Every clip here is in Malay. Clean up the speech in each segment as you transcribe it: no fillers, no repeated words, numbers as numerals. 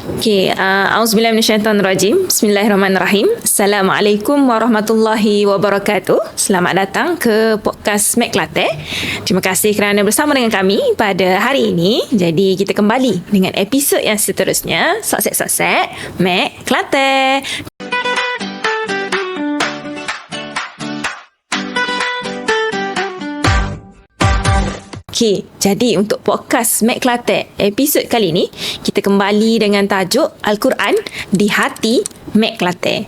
Okey, auzubillahi minasyaitonirrajim. Bismillahirrahmanirrahim. Assalamualaikum warahmatullahi wabarakatuh. Selamat datang ke podcast Mac Kelantan. Terima kasih kerana bersama dengan kami pada hari ini. Jadi kita kembali dengan episod yang seterusnya. Sokset Mac Kelantan. Okey, jadi untuk podcast Mac Kelantan episod kali ni kita kembali dengan tajuk Al-Quran di Hati Mac Kelantan.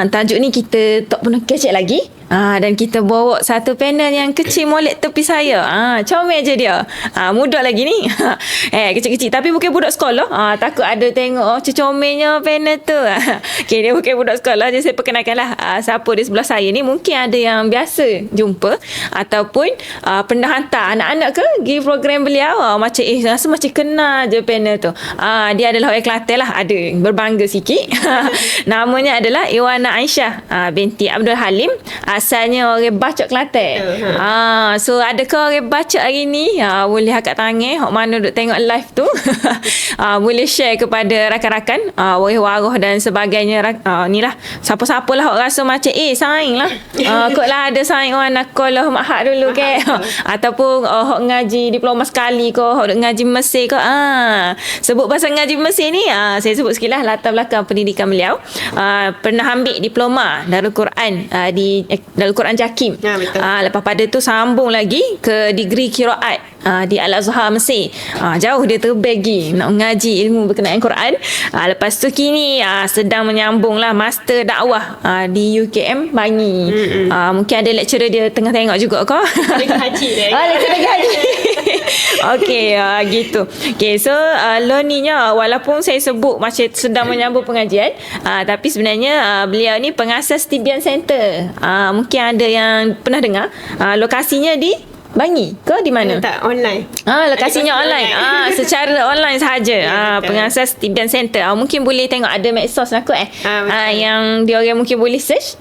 Tajuk ni kita tak pernah kecek lagi. Dan kita bawa satu panel yang kecil molek tepi saya. Comel je dia. Muda lagi ni. Kecil-kecil tapi bukan budak sekolah. Takut ada tengok comelnya panel tu. Okay, dia bukan budak sekolah. Jadi saya perkenalkanlah siapa di sebelah saya ni. Mungkin ada yang biasa jumpa ataupun pernah hantar anak-anak ke pergi program beliau. Macam rasa macam kenal je panel tu. Dia adalah orang Kelantan lah. Ada berbangga sikit. Namanya adalah Iwana Aisyah binti Abdul Halim. Asalnya orang Bacok Kelantan. So adakah orang Bacok hari ni? Boleh angkat tangan. Hok mana duk tengok live tu. Boleh share kepada rakan-rakan. Waris-waris dan sebagainya. Ni lah. Siapa-siapa lah hok rasa macam saing lah. Kot lah ada saing orang nak call lah mak hak dulu ke. Ataupun hok ngaji diploma sekali ke. Hok duk ngaji Mesir ke. Sebut pasal ngaji Mesir ni. Saya sebut sikit lah latar belakang pendidikan beliau. Pernah ambil diploma Darul Quran di Darul Quran Jakim. Lepas pada tu sambung lagi ke degree Qiraat di Al-Azhar Mesir. Jauh dia terbagi nak ngaji ilmu berkenaan Quran. Lepas tu kini sedang menyambung lah master dakwah di UKM Bangi. Mungkin ada lecturer dia tengah tengok juga ke? Lagi haji dia. Lecturer lagi haji. Okey, gitu. Okey, so learningnya walaupun saya sebut macam sedang menyambung pengajian, tapi sebenarnya beliau ni pengasas Tibian Center. Mungkin ada yang pernah dengar. Lokasinya di Bangi ke di mana? Tak, online. Lokasinya online. Secara online sahaja. Pengasas Tibian Center. Mungkin boleh tengok ada medsos aku yang dia orang mungkin boleh search.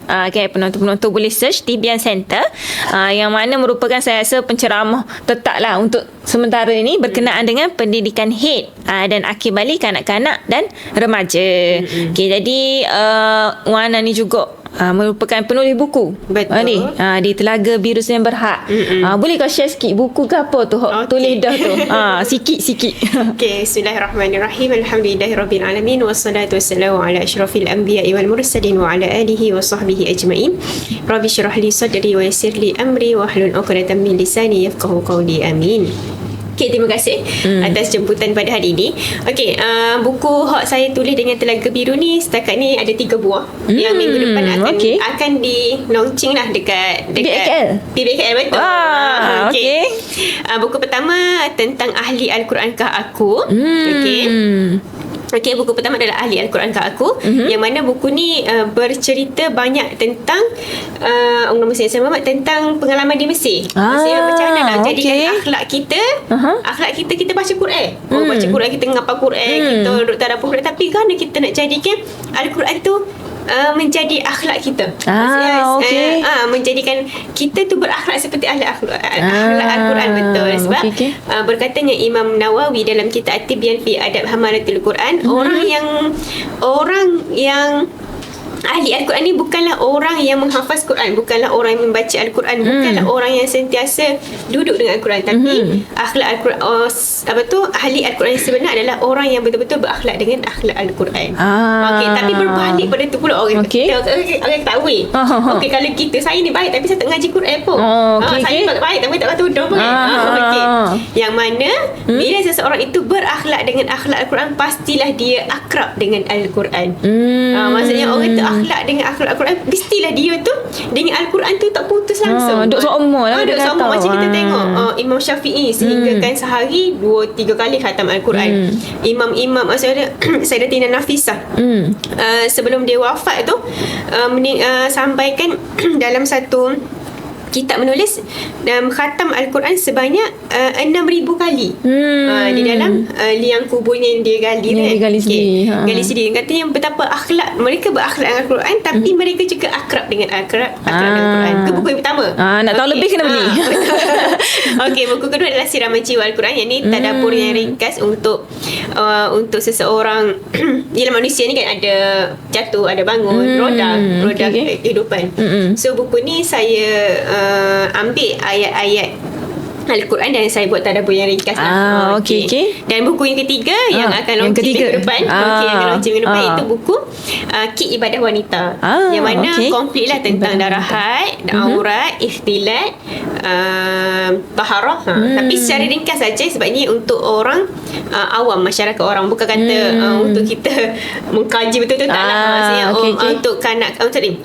Penonton-penonton boleh search Tibian Center. Yang mana merupakan saya rasa penceramah tetap lah untuk sementara ini berkenaan dengan pendidikan head dan akhir balik kanak-kanak dan remaja. Okay, jadi Wana ni juga merupakan penulis buku. Betul. Di Telaga Biru Semen Berhad. Boleh kau share sikit buku ke apa tu? Tulis dah tu. Sikit-sikit. Okay, bismillahirrahmanirrahim. Alhamdulillahirabbil alamin wassalatu wassalamu ala asyrafil anbiya'i wal mursalin wa ala alihi wa sahbihi ajma'in. Rabbi shrah li sadri wa yassir li amri wa hlul 'uqdatam min lisani yafqahu qawli. Amin. Okay, terima kasih atas jemputan pada hari ini. Okay, buku hak saya tulis dengan Telaga Biru ni setakat ni ada 3 buah yang minggu depan akan di launching lah dekat PBKL betul. Okay. Buku pertama tentang Ahli Al-Qurankah Aku. Buku pertama adalah Ahli Al-Qurankah Aku, yang mana buku ni bercerita banyak tentang tentang pengalaman di Mesir. Mesir macam mana nak jadikan akhlak kita, akhlak kita baca Quran. Baca Quran, kita ngapal Quran, kita duduk tadabbur Quran, tapi kan kita nak jadikan Al-Quran tu menjadi akhlak kita. Menjadikan kita tu berakhlak seperti akhlak Al-Quran. Betul. Sebab berkatanya Imam Nawawi dalam kitab At-Tibyan fi Adab Hamalatul Quran, orang yang ahli Al-Quran ni bukanlah orang yang menghafaz Quran, bukanlah orang yang membaca Al-Quran, bukanlah orang yang sentiasa duduk dengan Al-Quran, tapi akhlak Al-Quran ahli Al-Quran yang sebenar adalah orang yang betul-betul berakhlak dengan akhlak Al-Quran. Tapi berbalik pada tu pula orang ketahui. Kalau kita, saya ni baik tapi saya tak ngaji Quran pun. Saya tak baik tapi tak patut tuduh pun. Yang mana bila seseorang itu berakhlak dengan akhlak Al-Quran, pastilah dia akrab dengan Al-Quran. Maksudnya orang tu akhlak dengan akhlak Al-Quran, mestilah dia tu dengan Al-Quran tu tak putus langsung. Duk seumur lah. Duk seumur. Macam kita tengok Imam Syafi'i sehingga kan sehari 2-3 kali khatam Al-Quran. Imam-imam Sayyidatina Nafisah sebelum dia wafat tu sampaikan dalam satu kitab menulis khatam Al-Quran sebanyak 6,000 kali. Di dalam liang kuburnya yang dia gali Yang dia gali sendiri. gali sendiri. Katanya betapa akhlak mereka berakhlak dengan Al-Quran, tapi mereka juga akrab dengan Al-Quran. Itu buku yang pertama. Nak tahu lebih kena beli. Okey, buku kedua adalah Siraman Jiwa Al-Quran. Yang ni tadabbur yang ringkas untuk seseorang. Ialah manusia ni kan ada jatuh, ada bangun, roda kehidupan. So buku ni saya ambil ayat-ayat Al-Quran dan saya buat tadabbur yang ringkas lah. Okey. Dan buku yang ketiga yang akan launching minggu depan, yang akan launching minggu depan itu buku Kit Ibadah Wanita, yang mana komplit lah tentang darah haid, aurat, ikhtilat, taharah. Tapi secara ringkas saja sebab ini untuk orang awam, masyarakat orang, bukan kata untuk kita mengkaji betul-betul, tak lah. Maksudnya untuk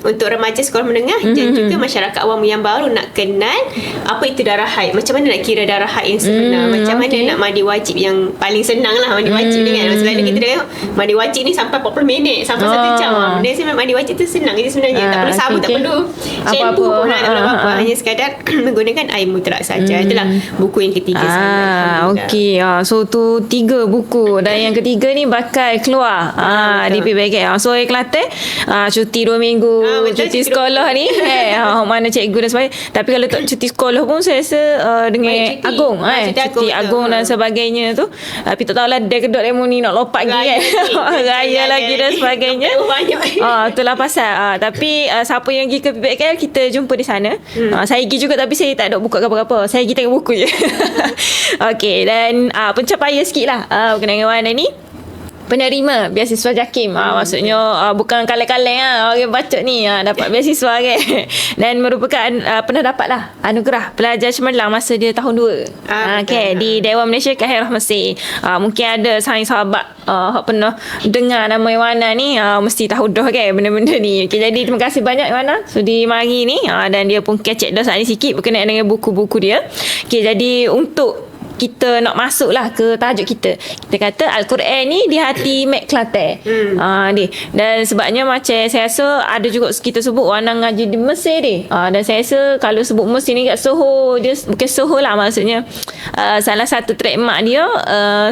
untuk remaja sekolah menengah dan juga masyarakat awam yang baru nak kenal apa itu darah haid, macam mana nak kira darah haid yang sebenar, macam mana nak mandi wajib yang paling senang lah mandi wajib ni kan. Selalu kita tengok mandi wajib ni sampai 40 minit sampai 1 jam. Benda sebenarnya mandi wajib tu senang je sebenarnya. Tak perlu sabun, tak perlu shampoo pun, tak perlu apa-apa, hanya sekadar menggunakan air mutlak saja. Itulah buku yang ketiga saya. Okey. So tu 3 buku dan yang ketiga ni bakal keluar di PBK. So Kelantan cuti 2 minggu, cuti sekolah ni mana cikgu dan sebagainya. Tapi kalau tak cuti sekolah pun saya rasa dengan Agung cuti Agung dan sebagainya tu, tapi tak tahulah dia kedok demo ni nak lopak lagi kan, raya lagi dan sebagainya. Itulah pasal tapi siapa yang pergi ke PBKL kita jumpa di sana. Saya pergi juga tapi saya tak ada buka apa-apa, saya pergi tengok buku je. Okey, dan pencapaian sikit lah berkenaan dengan Wana ni, penerima beasiswa JAKIM. Maksudnya bukan kaleng-kaleng orang baca ni dapat beasiswa kan. Dan merupakan pernah dapat lah anugerah pelajar cemerlang masa dia tahun 2 di Dewan Malaysia Khairah Mesir. Mungkin ada sahabat pernah dengar nama Wana ni, mesti tahu dah kan benda-benda ni. Jadi terima kasih banyak Wana sudi mari ni, dan dia pun kecek dah saat ni sikit berkenaan dengan buku-buku dia. Jadi untuk kita nak masuk lah ke tajuk kita kata Al-Quran ni di hati Mek Kelantan. Dan sebabnya macam saya rasa ada juga kita sebut Wana ngaji di Mesir ni. Dan saya rasa kalau sebut Mesir ni kat Soho, dia bukan Soho lah, maksudnya salah satu trademark dia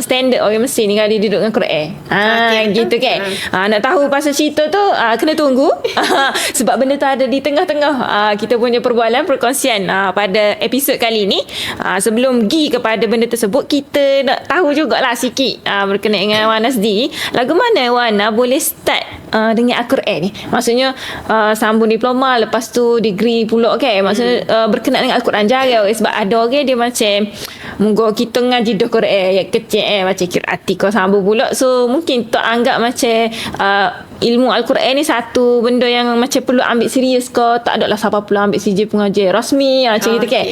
standard orang Mesir ni kalau dia duduk dengan Quran. Gitu kan. Nak tahu pasal cerita tu kena tunggu sebab benda tu ada di tengah-tengah kita punya perkongsian pada episod kali ni. Sebelum pergi kepada benda tersebut, kita nak tahu jugalah sikit berkenaan dengan Wana sendiri. Lagu mana Wana boleh start dengan Al-Quran ni? Maksudnya sambung diploma, lepas tu degree pula kan. Maksudnya berkenaan dengan Al-Quran jarang sebab ada orang dia macam munggu kita ngaji dah Quran yang kecil macam kirati kau sambung pula. So mungkin tak anggap macam ilmu Al-Quran ni satu benda yang macam perlu ambil serius ke, tak adalah siapa perlu ambil CJ pengajar rasmi macam gitu kan.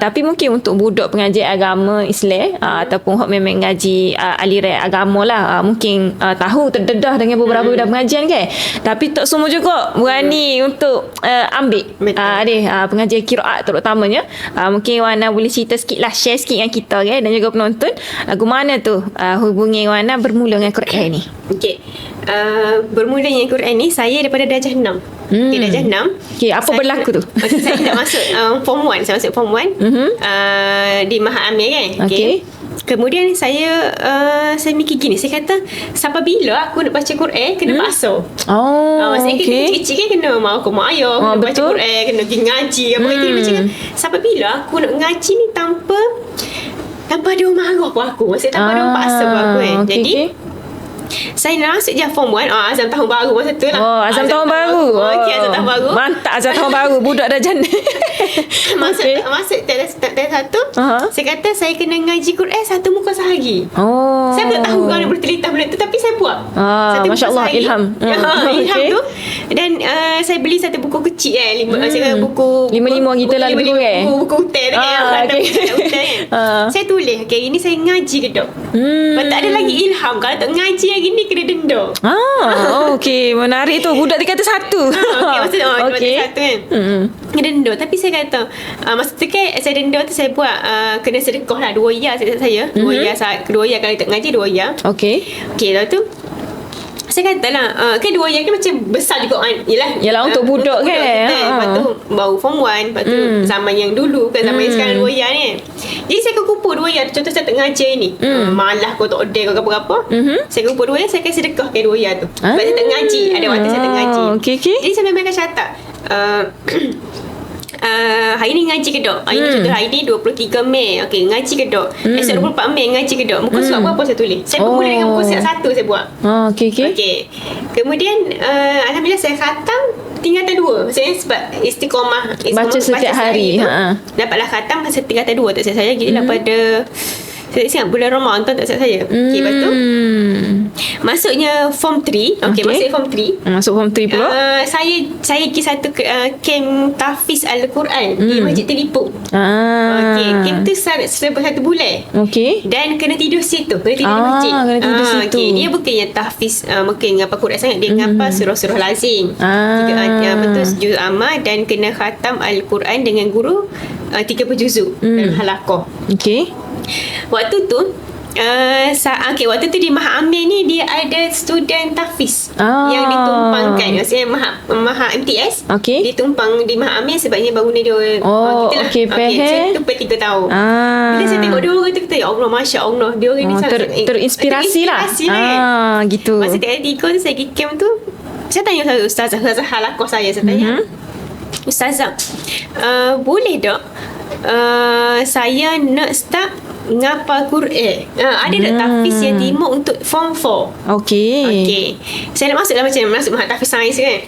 Tapi mungkin untuk budak pengajar agama Islam ataupun hok memang ngaji aliran agama lah, mungkin tahu terdedah dengan beberapa bidang pengajian kan. Tapi tak semua juga berani untuk ambil pengajian qiraat terutamanya. Mungkin Wana boleh cerita sikit lah, share sikit dengan kita kan, dan juga penonton lagu mana tu hubungi Wana bermula dengan Quran ni. Okey. Bermula dengan Quran ni saya daripada darjah 6. Darjah 6. Okey, apa berlaku tu? Saya nak masuk form 1. Saya masuk form 1 di Maha Amir kan. Okey. Kemudian saya mikir gini, saya kata sampai bila aku nak baca Quran kena paksa. Maksudnya kecil-kecil kan kena mak ayah, kena baca Quran, kena pergi ngaji apa itu macam sampai bila aku nak ngaji ni tanpa ada orang marah aku. Maksudnya tanpa ada orang paksa aku kan. Jadi saya nak masuk je form 1 azam tahun baru masa tu lah. Azam tahun baru. Okey, azam tahun baru. Mantap azam tahun baru. Budak dah janda. Masuk tes 1. Saya kata saya kena ngaji Quran 1 muka sehari. Saya tak tahu orang boleh terlintas benda tu, tapi saya buat. Masya Allah, ilham. Ilham tu. Dan saya beli satu buku kecil buku 5 kita lah lebih kurang. Buku hotel kan. Saya tulis, ini saya ngaji ke tak? Tak ada lagi ilham. Kalau tak ngaji lagi ni kena denda. Okey, menarik tu. Budak dia kata 1. Maksudnya satu kan. Kena denda. Tapi saya kata masa tu kan saya denda tu saya buat kena sedekah lah 2 ya saya. 2 ya kalau tak ngaji 2 ya. Okey. Lepas tu Saya katalah kan 2 yang kan macam besar juga kan. Yalah, untuk budak kan. Lepas tu baru form 1. Lepas tu zaman yang dulu kan, zaman yang sekarang 2 yang ni. Jadi saya akan kumpul 2 yang. Contoh saya tak ngajar ni, malah kau tak order kau apa-apa, saya kumpul 2 yang, saya akan sedekahkan 2 yang tu. Sebab saya tak ngaji. Ada waktu saya tak ngaji. Okay. Jadi saya memang akan catat hari ni ngaji ke tak? Hari ni contoh hari ni 23 Mei. Okey, ngaji ke tak? Esok 24 Mei ngaji ke tak? Muka surat berapa saya tulis? Saya bermula dengan muka surat 1 saya buat. Okey. Kemudian alhamdulillah saya khatam tingkatan 2. Saya sebab istiqamah baca setiap hari. Dapatlah khatam tingkatan 2 tak saya. Jadi daripada saya ingat bulan Ramadan tak saya. Okey, lepas tu masuknya form 3. Okey, masuk form 3. Masuk form 3 pula. Saya pergi satu camp tahfiz Al-Quran di Masjid Telipung. Okey, camp tu selama 1 bulan. Okey. Dan kena tidur situ, kena tidur di masjid. Kena tidur situ. Okey, dia bukannya tahfiz mungkin ngapa Quran sangat, dia ngapa surah-surah lazim. Betul, juz amma, dan kena khatam Al-Quran dengan guru 30 juzuk dalam halaqah. Okey. Waktu tu waktu tu di Maha Amir ni dia ada student tahfiz yang ditumpangkan. Maksudnya Maha MTS ditumpang di Maha Amir sebabnya bangunan dia okey, saya tu 3 tahun. Bila saya tengok dia orang tu, kita ya Allah, Masya Allah, dia orang ni terinspirasi lah. Gitu. Masa tingkat 3 tu saya pergi camp tu, saya tanya ustazah halaqah saya tanya, ustazah, boleh tak saya nak start ngapal Quran? Ada tak tahfiz yang timur untuk form 4? Okey. Saya nak masuk dalam macam masuk mahad tahfiz sains kan.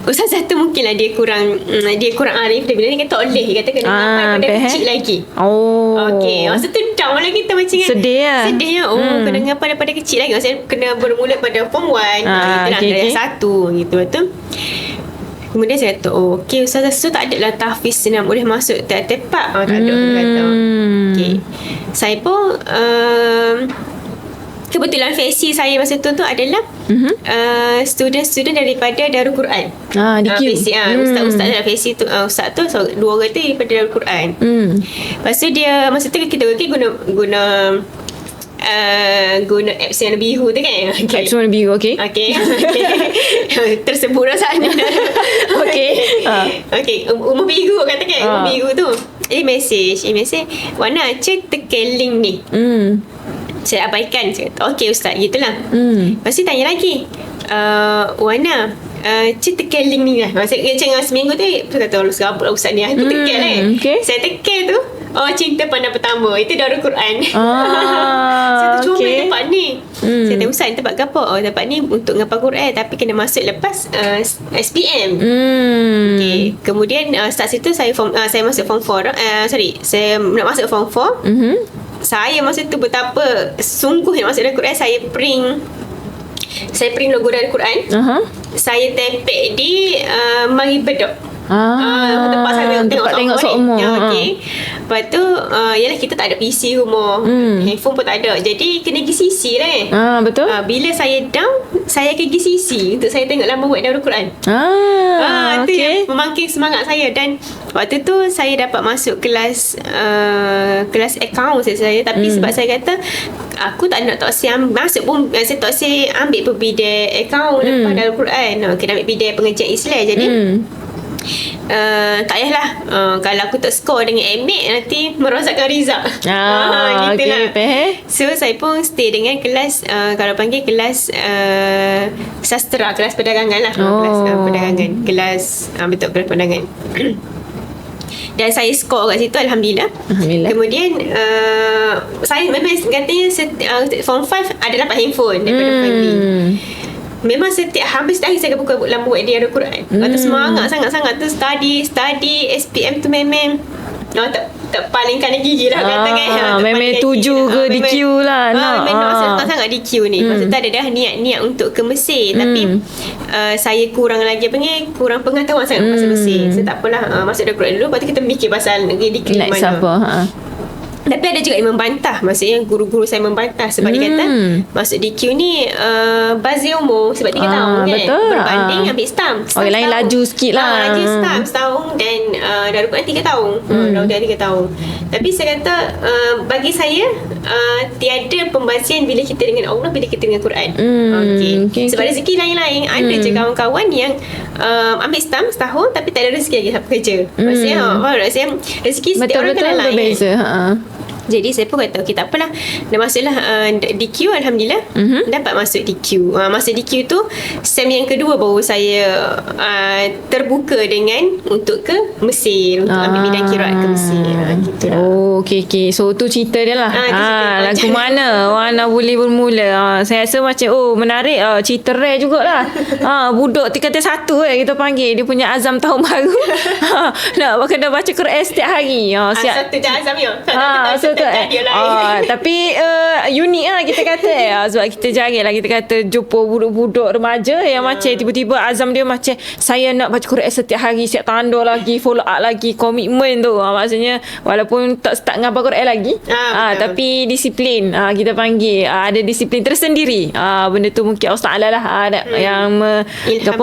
Ustazah tu mungkinlah dia kurang arif. Dia bilang ni kata oleh, dia kata kena ngapal pada kecil lagi. Okey. Masa tu down lah kita macam kan. Sedih. Kena ngapal daripada kecil lagi. Maksudnya kena bermula pada form 1. Dari 1 gitu. Betul. Kemudian saya kata, okey ustazah, so tak ada lah tahfiz senang boleh masuk tepat. Tak ada, dia kata. Okey. Saya pun kebetulan faci saya masa tu adalah student daripada Darul Quran. Di Q. Ustaz dalam faci tu, ustaz tu 2 orang tu daripada Darul Quran. Lepas tu dia masa tu kita guna apps yang biru tu kan. Apps yang biru. Okey. Tersebut dah sana. Okey. Umur biru kata kan. Umur biru tu message Wana cek tekan link ni. Saya abaikan. Saya kata okey ustaz, gitulah. Lepas tu tanya lagi, Wana cek tekan link ni lah. Macam seminggu tu saya kata Allah serabut lah ustaz ni. Tu tekan kan. Saya tekan tu, cinta pandang pertama. Itu Darul Quran. Saya tu cuma tempat ni. Saya tanya ustaz, tempat ke apa? Tempat ni untuk ngapal Quran, tapi kena masuk lepas SPM. Okay. Kemudian start situ saya masuk form 4. Saya nak masuk form 4. Saya masa tu betapa sungguh nak masuk Darul Quran. Saya print logo Darul Quran. Saya tempel di Mari Bedok. Tempat saya tengok semua. Okey. Lepas tu yalah, kita tak ada PC rumah. Handphone pun tak ada. Jadi kena pergi CC lah. Betul. Bila saya down, saya akan pergi CC untuk saya tengok lama buat Darul Quran. Itu yang memangkin semangat saya. Dan waktu tu saya dapat masuk kelas account saya. Tapi sebab saya kata aku tak nak masuk pun, saya tak ambil pun bidang account lepas Darul Quran. Kena ambil bidang pengajian Islam. Jadi tak payahlah, kalau aku tak skor dengan MAT nanti merosakkan result. Gitulah. So saya pun stay dengan kelas kalau panggil kelas sastra, kelas perdagangan lah. Kelas perdagangan, betul, kelas perdagangan. Dan saya skor kat situ, Alhamdulillah. Kemudian saya memang katanya form 5 ada dapat handphone daripada family. Memang hampir setiap hari saya buka lampu buat dia Darul Quran. Kata semangat sangat-sangat tu study SPM tu memang tak palingkan gigi lah kata kan. Memang tuju ke di Q lah. Memang nak sangat di Q ni. Masa tu ada dah niat untuk ke Mesir. Tapi saya kurang pengetahuan sangat pasal Mesir. So tak apalah, masuk Darul Quran dulu. Lepas tu kita mikir pasal negeri mana. Tapi ada juga yang membantah. Maksudnya guru-guru saya membantah. Sebab dia kata masuk DQ ni bazir umur. Sebab 3 tahun kan. Betul. Berbanding ambil STAM. Orang lain laju sikit lah. Laju STAM setahun. Dan Darul Quran 3 tahun. Darul Quran 3 tahun. Tapi saya kata bagi saya tiada pembasian bila kita dengan Allah, bila kita dengan Quran. Okay. Sebab rezeki lain-lain. Ada je kawan-kawan yang ambil STAM setahun tapi tak ada rezeki lagi sampai kerja. Maksudnya rezeki setiap orang kan lain. Berbeza. Jadi saya pun kata okay, tak apalah, dah masuklah DQ. Alhamdulillah dapat masuk DQ. Masuk DQ tu SEM yang kedua baru saya terbuka dengan untuk ke Mesir, untuk ambil bidang kiraat ke Mesir. Gitulah. Okay. So tu cerita dia lah. Lagu mana Wana boleh bermula. Saya rasa macam menarik. Cerita rare jugalah. Budak tingkatan 1 kita panggil. Dia punya azam tahun baru. Nak kena baca Quran setiap hari. Satu je azam ya. Tapi unik lah kita kata. Sebab kita jarang lah kita kata jumpa budak-budak remaja yang macam tiba-tiba azam dia macam saya nak baca Quran setiap hari, siap tanda lagi, follow up lagi, komitmen tu. Maksudnya walaupun tak start ngabar Quran lagi, tapi disiplin. Kita panggil ada disiplin tersendiri. Benda tu mungkin Allah Ta'ala lah yang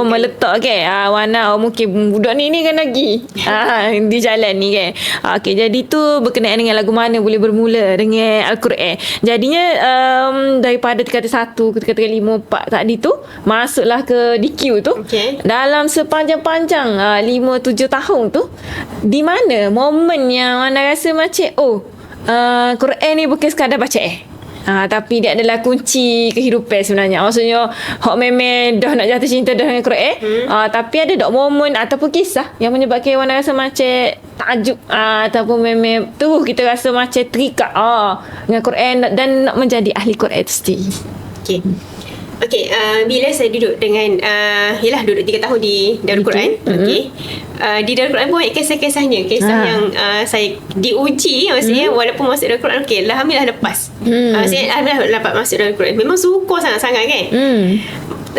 meletak kan. Wana mungkin budak ni kan lagi di jalan ni kan. Okay, jadi tu berkenaan dengan lagu mana boleh bermula dengan Al-Quran. Jadinya daripada tingkatan 1 ke tingkatan 5, 4 tadi tu masuklah ke DQ tu. Dalam sepanjang-panjang 5-7 tahun tu, di mana momen yang mana rasa macam Quran ni bukan sekadar baca tapi dia adalah kunci kehidupan sebenarnya. Maksudnya hak memang dah nak jatuh cinta dah dengan Quran, tapi ada tak momen ataupun kisah yang menyebabkan Wana rasa macam takjub ataupun memang tu kita rasa macam terikat dengan Quran dan nak menjadi ahli Quran itu sendiri. Okay, bila saya duduk dengan duduk 3 tahun di Darul Quran. Di Darul Quran pun kisah-kisahnya yang saya diuji. Maksudnya walaupun masuk Darul Quran, alhamdulillah lepas. Saya alhamdulillah dapat masuk Darul Quran. Memang suka sangat-sangat kan.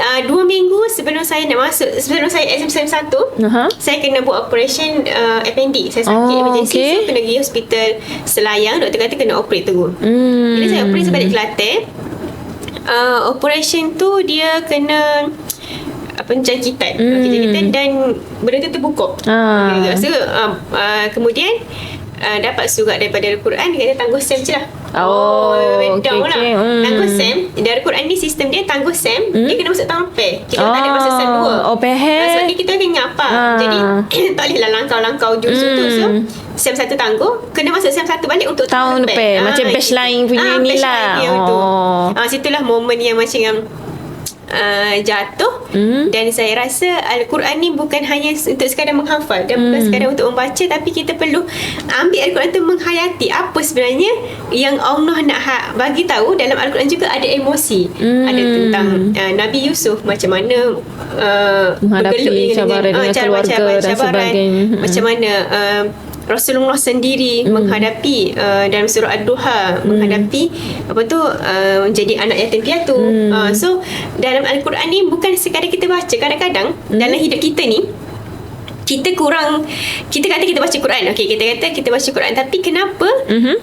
2 minggu sebelum saya nak masuk, sebelum saya SMSM 1, saya kena buat operation appendix. Saya sakit emergency, so kena pergi hospital Selayang. Doktor kata kena operate terus. Bila saya operate balik Kelantan, operation tu dia kena jangkitan. Dan benda tu terbuka. So kemudian dapat surat daripada Al-Quran, dia kata tangguh SEM je lah. Tangguh SEM. Dari Quran ni sistem dia tangguh SEM, dia kena masuk tampil. Kita tak ada masa SEM 2. Sebab kita kena ingat apa. Jadi tak bolehlah langkau-langkau jurus tu. So SEM 1 tangguh, kena masuk SEM 1 balik untuk tahun depan. Macam batch lain punya ni lah. Situlah momen yang macam jatuh. Dan saya rasa Al-Quran ni bukan hanya untuk sekadar menghafal dan bukan sekadar untuk membaca, tapi kita perlu ambil Al-Quran tu menghayati apa sebenarnya yang Allah nak bagi tahu. Dalam Al-Quran juga ada emosi. Ada tentang Nabi Yusuf, macam mana menghadapi cabaran dengan keluarga dan sebagainya. Macam mana Rasulullah sendiri menghadapi dalam surah Ad-Duha, menghadapi jadi anak yatim piatu. So dalam Al-Quran ni bukan sekadar kita baca. Kadang-kadang dalam hidup kita ni kita kata kita baca Quran. Okey, kita kata kita baca Quran, tapi kenapa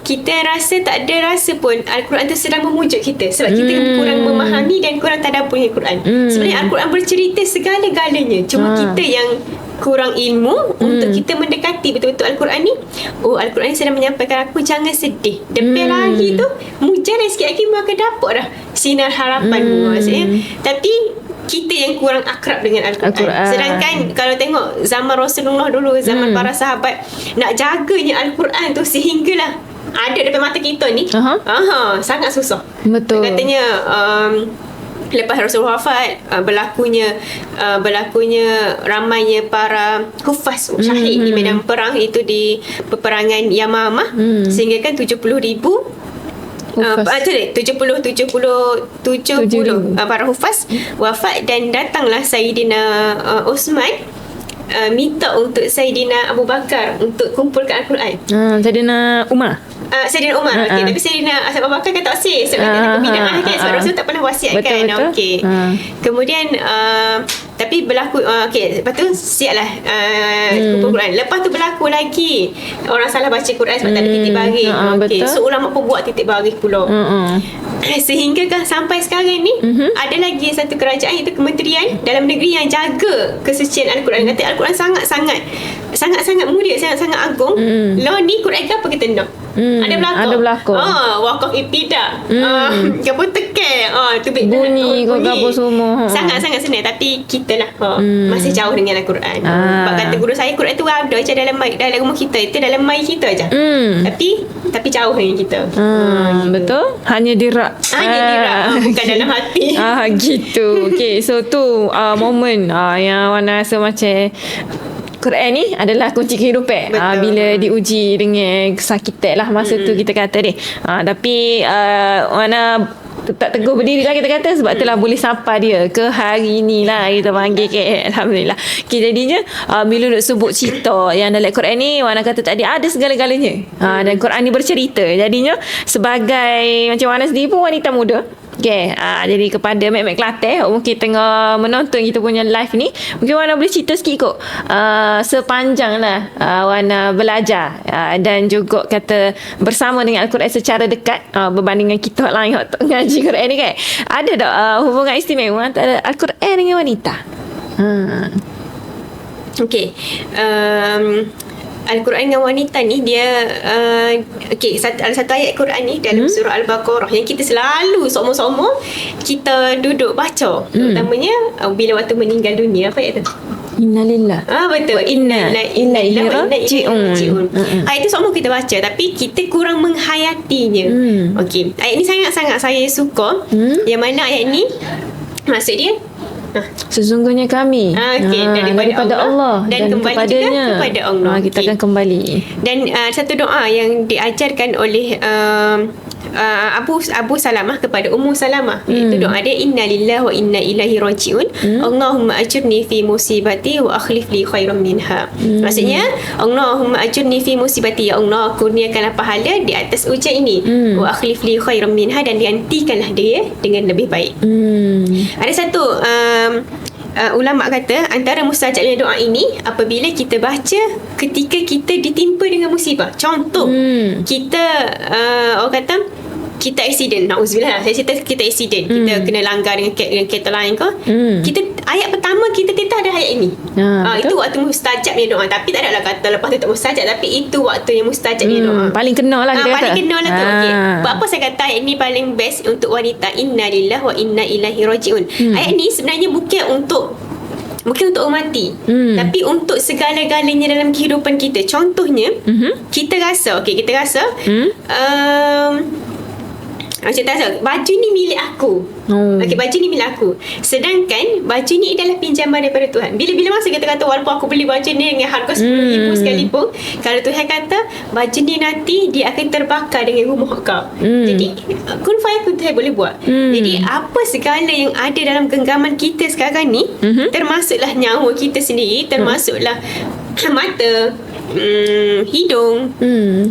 kita rasa tak ada rasa pun Al-Quran tu sedang memujuk kita? Sebab kita kurang memahami dan kurang tadabbur dengan Quran. Sebenarnya Al-Quran bercerita segala-galanya. Cuma kita yang kurang ilmu untuk kita mendekati betul-betul Al-Quran ni. Al-Quran ni sedang menyampaikan aku jangan sedih. Depan lagi tu mujarab sikit lagi akan dapat dah sinar harapanmu. Maksudnya, tapi kita yang kurang akrab dengan Al-Quran. Sedangkan kalau tengok zaman Rasulullah dulu, zaman para sahabat, nak jaganya Al-Quran tu sehinggalah ada depan mata kita ni, sangat susah. Betul. Katanya lepas Rasulullah wafat, berlakunya ramainya para hufaz syahid di medan perang, itu di peperangan Yamamah, sehingga kan 70,000 para hufaz wafat. Dan datanglah Sayyidina Osman minta untuk Sayyidina Abu Bakar untuk kumpulkan Al-Quran. Sayyidina Umar. Sayyidina Umar. Tapi Sayyidina Abu Bakar kan tak sebab dia ada pembinaan kan, sebab Rasul tak pernah wasiatkan. Kemudian Tapi berlaku okey, lepas tu siaplah kumpul Quran. Lepas tu berlaku lagi orang salah baca Quran sebab tak ada titik baris. Okey, betul. so ulama pun buat titik baris pula. Sehingga kan sampai sekarang ni ada lagi satu kerajaan, iaitu Kementerian Dalam Negeri yang jaga kesucian Al-Quran. Kata Al-Quran sangat-sangat mulia, sangat-sangat agung. Law ni Quran ke apa kita nak? Ada berlakon. Wakaf ibtidah. Apa tekan. Bunyi kau apa semua. Sangat-sangat senang, tapi kita lah masih jauh dengan Al-Quran. Sebab kata guru saya, Quran tu ada je dalam rumah kita, itu dalam mai kita je. Tapi jauh dengan kita. Gitu. Betul. Hanya dirak. Bukan dalam hati. Gitu. Okay, so tu momen yang Wana rasa macam Quran ni adalah kunci kehidupan. Bila diuji dengan kesakitan lah masa tu kita kata ni. Tapi Wana tetap teguh berdiri lah kita kata, sebab itulah boleh sampai dia ke hari ni lah kita panggil ke. Alhamdulillah. Okay, jadinya bila duk sebut cerita yang dalam Quran ni, Wana kata tadi ada segala-galanya. Dan Quran ni bercerita. Jadinya sebagai macam Wana sendiri pun wanita muda. Okay, jadi kepada Mek Kelantan, mungkin tengah menonton kita punya live ni, mungkin Wana boleh cerita sikit kot sepanjang lah Wana belajar dan juga kata bersama dengan Al-Quran secara dekat berbandingan kita lain yang tak ngaji Quran ni kan. Ada tak hubungan istimewa antara Al-Quran dengan wanita? Okay, Al-Quran dengan wanita ni dia ada satu ayat Quran ni dalam surah Al-Baqarah yang kita selalu sama-sama kita duduk baca, terutamanya bila waktu meninggal dunia. Apa ayat tu? Innalillah. Betul. Inna ilaihi raji'un. Ayat itu semua kita baca, tapi kita kurang menghayatinya. Okey, ayat ni sangat-sangat saya suka. Yang mana ayat ni maksud dia sesungguhnya kami daripada Allah dan kembali kepadanya, juga kepada Allah. Kita akan kembali. Dan satu doa yang diajarkan oleh Abu Salamah kepada Ummu Salamah, iaitu doa dia, inna lillahi wa inna ilaihi raji'un, Allahumma ajurni fi musibati wa akhlif li khairan minha. Maksudnya, Allahumma ajurni fi musibati, ya Allah kurniakanlah pahala di atas ujian ini, wa akhlif li khairan minha, dan gantikanlah dia dengan lebih baik. Ada satu ulama kata antara mustajabnya doa ini apabila kita baca ketika kita ditimpa dengan musibah. Contoh, kita orang kata kita accident, na'udzubillah, saya cerita kita accident, kita kena langgar dengan kereta lain ke, kita ayat pertama kita ada ayat ini. Itu waktu mustajabnya doa. Tapi tak adalah kata lepas tu tak mustajab, tapi itu waktu yang mustajabnya doa. Paling kenal lah kita kata. Paling kenal lah tu. Okay. Apa saya kata ayat ni paling best untuk wanita, inna lillahi wa inna ilaihi raji'un. Ayat ni sebenarnya bukan untuk orang mati, tapi untuk segala-galanya dalam kehidupan kita. Contohnya, kita rasa macam tak rasa baju ni milik aku. Okey, baju ni milik aku. Sedangkan baju ni adalah pinjaman daripada Tuhan. Bila masa kita kata walaupun aku beli baju ni dengan harga RM10,000 sekalipun, kalau Tuhan kata baju ni nanti dia akan terbakar dengan rumah kau. Jadi kun fayakun Tuhan boleh buat. Jadi apa segala yang ada dalam genggaman kita sekarang ni, termasuklah nyawa kita sendiri, termasuklah mata, hidung,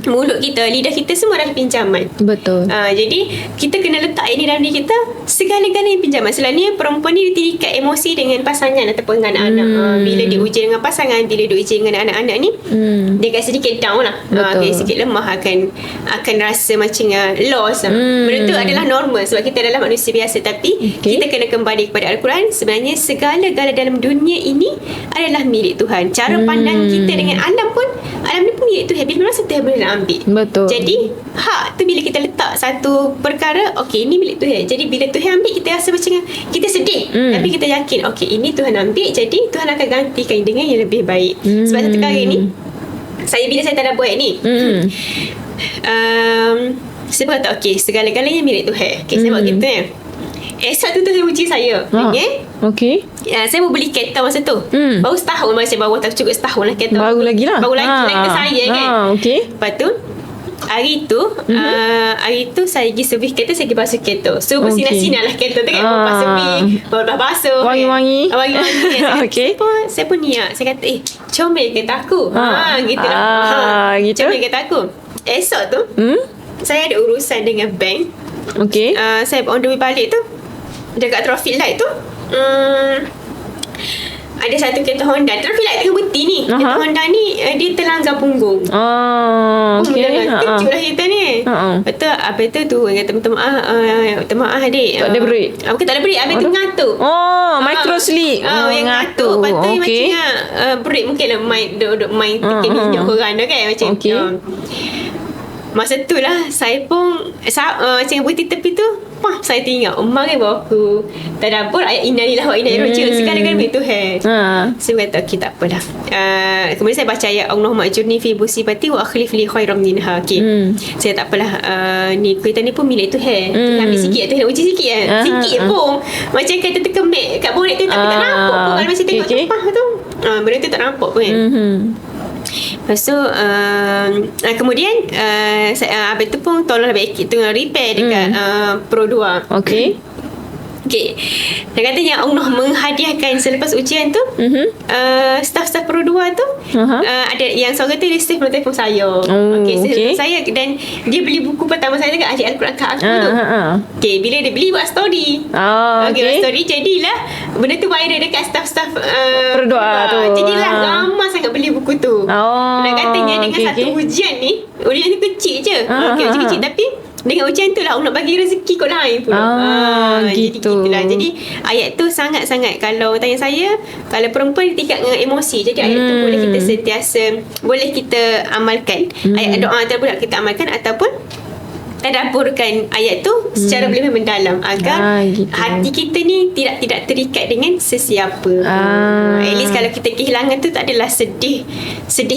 mulut kita, lidah kita, semua adalah pinjaman. Betul. Jadi kita kena letak ini dalam diri kita, segala-galanya pinjaman. Selalunya perempuan ni terikat emosi dengan pasangan ataupun dengan anak-anak. Bila diuji dengan pasangan, bila diuji dengan anak-anak ni, dia akan sedikit down lah, sedikit lemah, akan rasa macam loss. Benda tu adalah normal sebab kita adalah manusia biasa. Tapi kita kena kembali kepada Al-Quran. Sebenarnya segala-gala dalam dunia ini adalah milik Tuhan. Cara pandang kita dengan alam pun, alam ni pun milik Tuhan. Bila masa Tuhan boleh nak ambil. Betul. Jadi hak tu bila kita letak satu perkara, okey ini milik Tuhan. Jadi bila Tuhan ambil, kita rasa macam kita sedih, tapi kita yakin okey ini Tuhan ambil, jadi Tuhan akan gantikan dengan yang lebih baik. Sebab satu kali ni bila saya tak ada buat ni, saya berkata okey segala-galanya milik Tuhan. Okey, saya buat gitu ya. Esok tu Tuhan uji saya. Okey. Saya mau beli kereta masa tu. Baru setahun, saya baru tak cukup setahun lah kereta. Baru lagi lah. Kereta saya kan. Okey. Lepas tu hari tu saya pergi servis kereta, saya pergi basuh kereta. So bersinar-sinar lah kereta tu kan. Lepas servis, baru basuh. Wangi-wangi. Okey. Saya pun niat. Saya kata comel kereta aku. Gitu lah. Gitu. Comel kereta aku. Esok tu saya ada urusan dengan bank. Okey. Saya on the way balik tu, dekat traffic light tu, ada satu kereta Honda traffic light tengah berhenti ni. Kereta Honda ni dia terlanggar punggung. Okey. Kecil lah kereta ni. Betul. Apa itu tu kata minta maaf adik. Tak ada break. Bukan tak ada break. Habis tu ngantuk. Micro sleep. Yang ngantuk. Lepas tu macamnya break mungkin lah duduk main tekan minyak korang dah kan. Macam masa tu lah saya pun macam berhenti tepi tu, saya teringat mari bawa aku tadabbur ayat innalillahi wa inna ilaihi raji'un. Sekarang begitu saya kata okey tak apalah. Kemudian saya baca ayat Allahumma ajurni fi musibati wa akhlif li khairan minha. Saya tak apalah, ni kereta ni pun milik Tuhan. Ambil sikit tu, nak uji sikit sikit pun macam kata terkemek kat bonet tu, tapi tak nampak pun kalau macam tengok tempah tu. Benda tu tak nampak pun kan. Lepas tu kemudian abang tu pun tolong tengah repair dekat Pro 2. Okey. Okay. Dan katanya Allah menghadiahkan selepas ujian tu staff-staff Pro 2 tu ada yang seorang tu dia save nombor telefon saya. Save saya, dan dia beli buku pertama saya dekat ahli Al-Quran kat aku tu. Okay, bila dia beli buat story. Buat story, jadilah benda tu viral dekat staff-staff Pro 2 tu. Jadilah ramai sangat beli buku tu. Dan katanya dengan satu ujian ni, ujian ni kecil je. Ujian kecil, tapi dengan ujian tu lah Allah bagi rezeki kot lain pula. Gitu. Jadi ayat tu sangat-sangat, kalau tanya saya, kalau perempuan tingkat dengan emosi, jadi ayat tu boleh kita sentiasa, boleh kita amalkan. Ayat doa tu boleh kita amalkan, ataupun tadabburkan ayat tu secara lebih mendalam agar hati kita ni tidak terikat dengan sesiapa. At least kalau kita kehilangan tu tak adalah sedih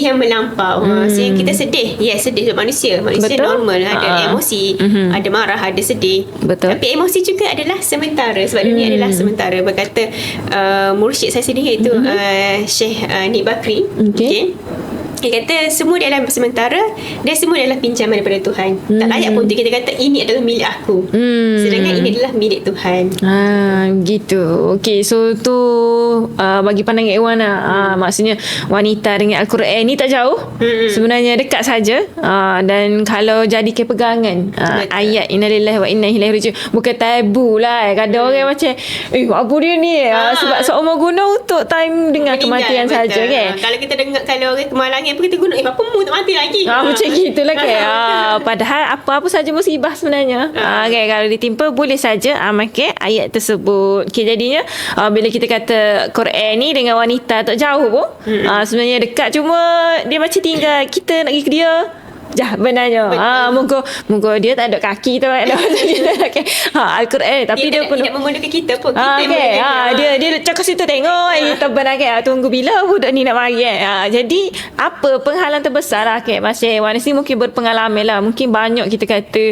yang melampau. Sehingga kita sedih, sedih manusia betul? Normal, ada emosi, ada marah, ada sedih. Betul. Tapi emosi juga adalah sementara, sebab dunia adalah sementara. Berkata mursyid saya sendiri iaitu Syekh Nik Bakri. Dia kata semua adalah sementara dan semua adalah pinjaman daripada Tuhan. Tak layak pun kita kata ini adalah milik aku, sedangkan ini adalah milik Tuhan. Gitu. Okey, so tu bagi pandangan Ewan lah. Maksudnya wanita dengan Al-Quran ni tak jauh, sebenarnya dekat saja. Dan kalau jadi kepegangan ayat innalillahi wa inna ilaihi raji'un, bukan tabu lah. Kadang orang macam apa dia ni, sebab seumur guna untuk time dengan kematian saja kan. Kalau kita dengar, kalau orang kemalangan pun kita guna apa mu tak mati lagi. Macam gitulah kan. Padahal apa-apa saja musibah sebenarnya. Okay, kalau ditimpa boleh saja amalkan ayat tersebut. Okay, jadinya bila kita kata Quran ni dengan wanita tak jauh pun, sebenarnya dekat, cuma dia macam tinggal kita nak pergi ke dia. Benarnya. Moga dia tak ada kaki tu kan. Al-Quran tapi dia pun tidak memerlukan kita pun. Dia cakap situ tengok kita benar kan. Tunggu bila budak ni nak mari kan. Jadi apa penghalang terbesar lah kan. Masih Wan ni mungkin berpengalaman lah. Mungkin banyak kita kata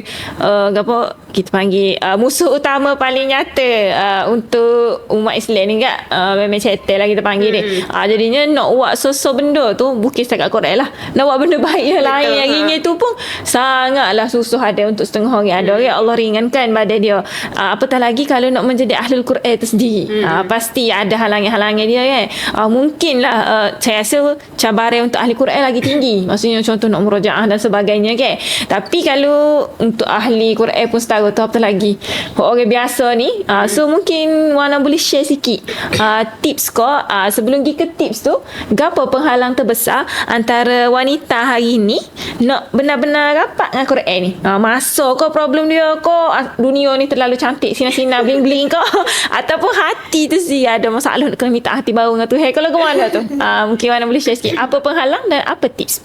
apa kita panggil musuh utama paling nyata untuk umat Islam ni kan. Memang cetel lah kita panggil dia. Jadinya nak buat sosok benda tu bukan setakat Quran lah. Nak buat benda baik yang lain yang itu pun sangatlah susah ada untuk setengah orang. Ada orang Allah ringankan badan dia. Apatah lagi kalau nak menjadi ahlul Quran itu sendiri. Pasti ada halangan-halangan dia kan. Mungkinlah saya rasa cabaran untuk ahli Quran lagi tinggi. Maksudnya contoh nak murojaah dan sebagainya kan. Tapi kalau untuk ahli Quran pun setara tu apatah lagi orang biasa ni. So mungkin Wana boleh share sikit tips kau sebelum pergi ke tips tu, gapo penghalang terbesar antara wanita hari ni nak benar-benar rapat dengan Quran ni. Masa kau problem dia kau dunia ni terlalu cantik sinar-sinar bling-bling kau ataupun hati tu ada masalah nak kena minta hati baru dengan Tuhan. Kalau ke mana tu? Mungkin mana boleh share sikit apa penghalang dan apa tips?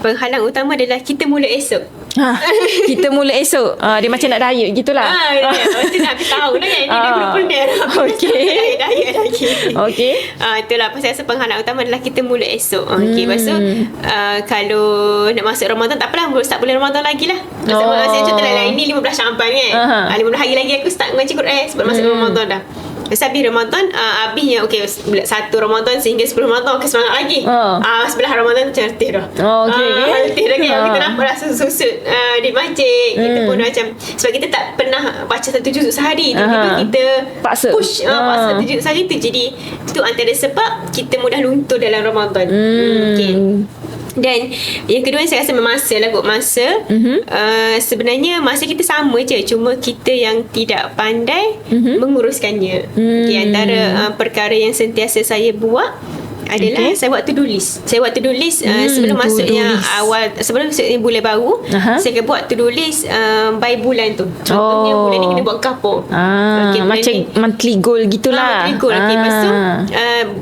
Penghalang utama adalah kita mula esok. Kita mula esok. Dia macam nak diet gitulah. Macam nak habis tahun dah kan. Dia benar-benar. Okey. Diet lagi. Okey. Itulah pasal rasa penghalang utama adalah kita mula esok. Okey. Lepas tu kalau nak masuk Ramadan, tak apalah, start bulan Ramadan lagi lah. Saya contohlah ini 15 Syaban kan. 15 hari lagi aku start mengaji Quran sebab masuk Ramadan dah. Habis Ramadan, habisnya okey 1 Ramadan sehingga 10 Ramadan semangat lagi. Sebelah Ramadan macam letih dah. Letih dah kan. Kita nampak dah susut di masjid. Kita pun macam, sebab kita tak pernah baca 1 juzuk sehari. Tiba-tiba kita paksa push paksa 1 juzuk sehari tu. Jadi itu antara sebab kita mudah luntur dalam Ramadan. Dan yang kedua saya rasa masa lah kot. Masa sebenarnya masa kita sama je, cuma kita yang tidak pandai menguruskannya. Okay, antara perkara yang sentiasa saya buat adalah saya buat to-do list. Saya buat to-do list sebelum masuknya awal, sebelum masuknya bulan baru, saya akan buat to-do list by bulan tu. Contohnya bulan ni kena buat couple. Macam monthly goal gitulah. Monthly goal. Lepas tu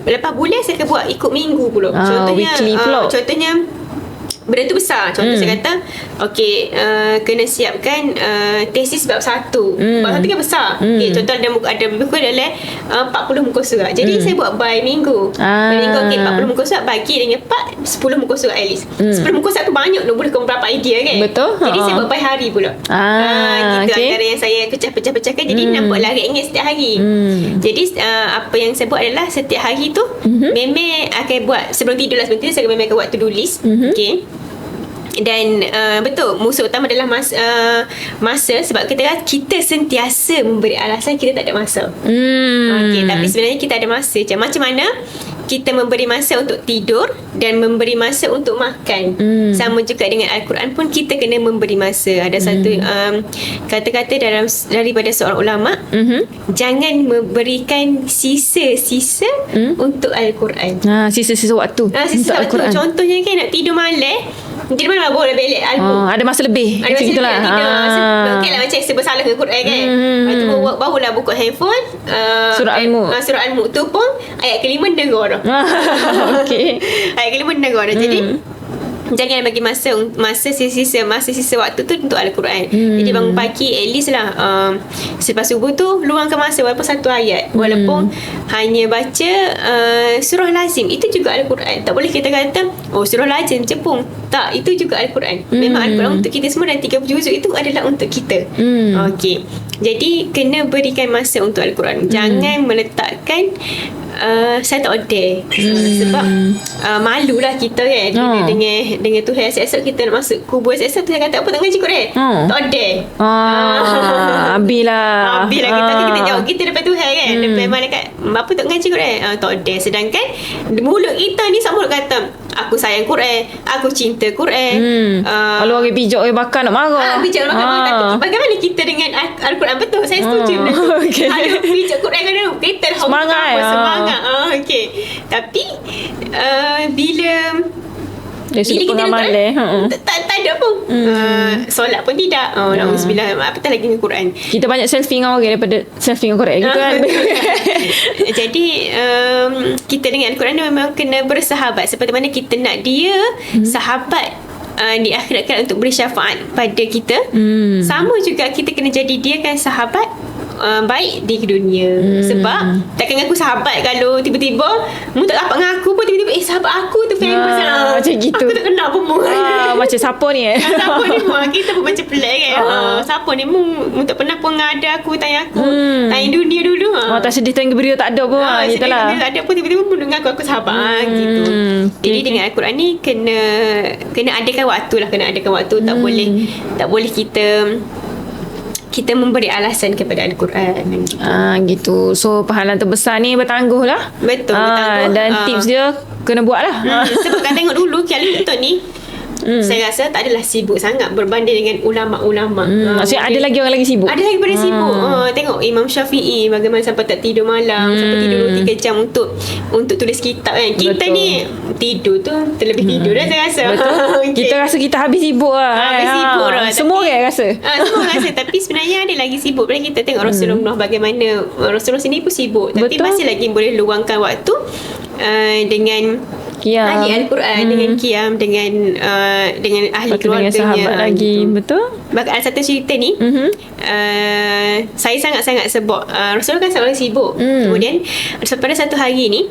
lepas bulan saya akan buat ikut minggu pula. Contohnya weekly pula. Contohnya benda tu besar. Contoh saya kata kena siapkan tesis bab 1. Bab 1 kan besar. Contoh ada buku adalah 40 muka surat. Jadi saya buat by minggu. By minggu 40 muka surat bagi dengan 10 muka surat at least. 10 muka surat tu banyak tu, boleh kau berapa idea kan. Betul. Jadi saya buat by hari pula. Gitu antara yang saya pecah-pecahkan. Jadi nampaklah ringan setiap hari. Jadi apa yang saya buat adalah setiap hari tu memang akan buat sebelum tidur lah. Sebelum tidur saya memang akan buat to-do list. Okay. Dan betul, musuh utama adalah masa. Sebab kita sentiasa memberi alasan kita tak ada masa. Tapi sebenarnya kita ada masa je. Macam mana kita memberi masa untuk tidur dan memberi masa untuk makan. Sama juga dengan Al-Quran pun kita kena memberi masa. Ada satu kata-kata daripada seorang ulama, jangan memberikan sisa-sisa untuk Al-Quran. Sisa-sisa waktu sisa waktu. Al-Quran. Contohnya kan nak tidur malam, tidur malam boleh belik album. Ada masa lebih. Ada masa Itulah. lebih okay lah, macam bersalah dengan Quran kan. Lepas tu barulah buka handphone, Surah Al-Mulk. Surah Al-Mulk tu pun ayat kelima dengar dah. Okey. Ayat kelima dengar dah. Jadi jangan bagi masa sisa waktu tu untuk Al-Quran. Jadi bangun pagi at least lah selepas subuh tu luangkan masa walaupun satu ayat, walaupun hanya baca surah lazim. Itu juga Al-Quran. Tak boleh kita kata surah lazim cepung. Tak, itu juga Al-Quran. Memang Al-Quran untuk kita semua, dan 30 juzuk itu adalah untuk kita. Okey. Jadi kena berikan masa untuk Al-Quran. Jangan meletakkan saya tak ada sebab malulah kita kan dengan Tuhan. Esok kita nak masuk kubur, esok Tuhan kata apa tak ngaji Quran, tak ada. Abilah kita jawab kita depan Tuhan kan, depan malaikat, apa tak ngaji Quran, tak ada. Sedangkan mulut kita ni sama mulut kata aku sayang Quran, aku cinta Quran. Kalau orang bijak orang bakar nak marah. Bijak nak marah. Tapi bagaimana kita dengan Al-Quran? Betul, saya setuju benda tu. Ada bijak Quran kan, kita semangat. Okey. Tapi bila kita tak ada pun solat pun tidak. Na'udzubillah, apatah lagi dengan Quran. Kita banyak selfie dengan orang daripada selfie dengan Quran gitu kan. Jadi kita dengan Al-Quran memang kena bersahabat seperti mana kita nak dia sahabat di akhirat kan, untuk beri syafaat pada kita. Sama juga kita kena jadi dia kan sahabat baik di dunia. Sebab takkan aku sahabat kalau tiba-tiba mu tak dapat dengan aku pun, tiba-tiba sahabat aku tu famous macam gitu. Aku tak kenal pun mu. Macam siapa ni siapa ni mu, kita pun macam pelik kan. Siapa ni mu tak pernah pun ada aku, tanya aku tanya dunia dulu. Tak sedih tanya beri tak ada pun gitulah. Tak ada pun, tiba-tiba mu dengar aku sahabat gitu. Jadi dengan Al-Quran ni kena adakan waktu lah, kena adakan waktu. Tak boleh kita memberi alasan kepada Al-Quran gitu. Gitu. So pahala terbesar ni bertangguh lah. Betul, bertangguh. Dan tips dia kena buat lah. Sebab kan tengok dulu Kiai Betul ni saya rasa tak adalah sibuk sangat berbanding dengan ulama-ulama. Maksudnya ada lagi orang lagi sibuk. Ada lagi pada sibuk. Tengok Imam Syafi'i bagaimana sampai tak tidur malam, sampai tidur 3 jam untuk tulis kitab kan. Kita ni tidur tu terlebih tidur dah saya rasa. Betul. Kita rasa kita habis sibuk lah. Habis sibuk dah. Semua orang rasa. Semua rasa. Tapi sebenarnya ada lagi sibuk. Bila kita tengok Rasulullah bagaimana Rasulullah sini pun sibuk. Tapi masih lagi boleh luangkan waktu dengan Qiyam. ahli Al-Quran, dengan qiyam, dengan ahli keluarganya, dengan sahabat lagi gitu. Betul. Bahkan ada satu cerita ni saya sangat-sangat sebab Rasulullah kan sangat sibuk. Kemudian pada satu hari ni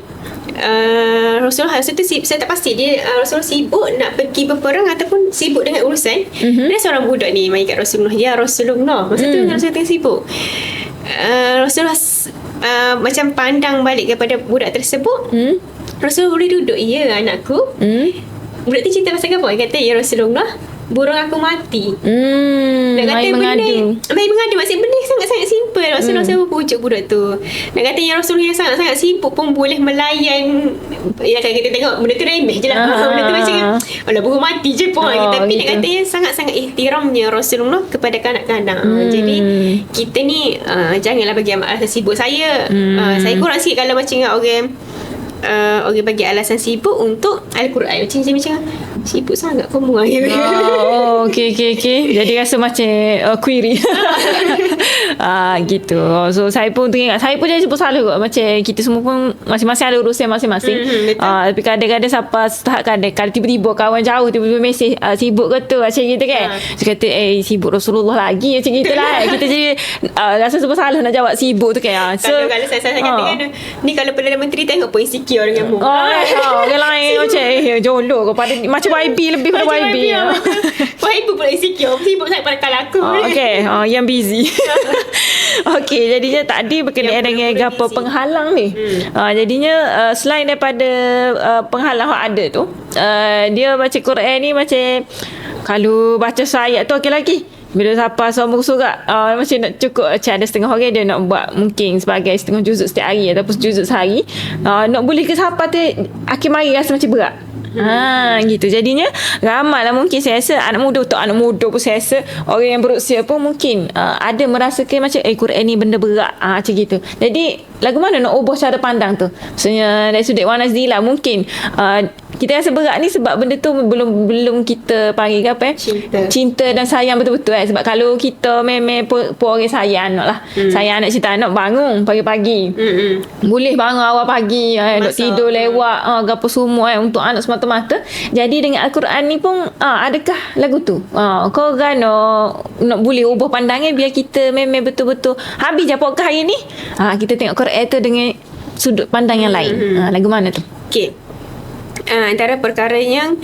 Rasulullah tu saya tak pasti dia Rasulullah sibuk nak pergi berperang ataupun sibuk dengan urusan. Ada seorang budak ni mai kat Rasulullah, ya Rasulullah, masa tu Rasulullah tengah sibuk. Rasulullah macam pandang balik kepada budak tersebut. Rasulullah boleh duduk? Ya anakku. Budak tu cerita pasal apa? Dia kata, ya Rasulullah, burung aku mati. Nak kata mengadu. Main mengadu. Maksudnya benda yang sangat-sangat simple. Rasulullah SAW pujuk budak tu. Nak kata yang Rasulullah yang sangat-sangat sibuk pun boleh melayan. Ya kan kita tengok benda tu remeh je lah. Benda tu macam alah burung mati je pun. Tapi gitu. nak kata yang sangat-sangat ihtiramnya Rasulullah kepada kanak-kanak. Jadi kita ni janganlah bagi alasan sibuk. Saya kurang sikit kalau macam orang bagi alasan sibuk untuk Al-Quran. Macam sibuk sangat kamu okey. Jadi rasa macam query. Gitu. So saya pun teringat, saya pun jadi sebut salah kot. Macam kita semua pun masing-masing ada urusan masing-masing. Tapi kadang-kadang sampai tahap kadang tiba-tiba kawan jauh tiba-tiba mesej sibuk ke tu macam gitu kan. Dia kata sibuk Rasulullah lagi macam gitulah. Kita jadi rasa sebut salah nak jawab sibuk tu kan. So kalau saya katakan ni kalau Perdana Menteri tengok pun insecure dengan mu. Orang lain macam jolok kepada macam YB lebih pada YB. YB pula insecure. Sibuk sangat pada kalau aku. Okay. Yang busy. Okay, jadinya tadi berkenaan dengan apa penghalang ni. Jadinya selain daripada penghalang yang ada tu, dia baca Quran ni macam kalau baca ayat tu okey lagi. Bila siapa sama surat macam nak cukup macam ada setengah orang dia nak buat mungkin sebagai setengah juzuk setiap hari ataupun juzuk sehari, nak boleh ke siapa tu akhir mari rasa macam berat. Gitu. Jadinya ramai lah mungkin saya rasa anak muda pun saya rasa orang yang berusia pun mungkin ada merasakan macam Quran ni benda berat macam gitu. Jadi lagu mana nak ubah cara pandang tu? Maksudnya dari sudut Wan Nazila mungkin kita rasa berat ni sebab benda tu belum kita panggil apa cinta dan sayang betul-betul sebab kalau kita memang pun orang sayang anak lah. Sayang anak cinta anak bangun pagi-pagi. Boleh bangun awal pagi nak tidur lewat gapo semua untuk anak semata-mata. Jadi dengan Al-Quran ni pun adakah lagu tu kau kan nak boleh ubah pandangan biar kita memang betul-betul habis je podcast hari ni kita tengok Quran tu dengan sudut pandang yang lain. Lagu mana tu? Okey. Antara perkara yang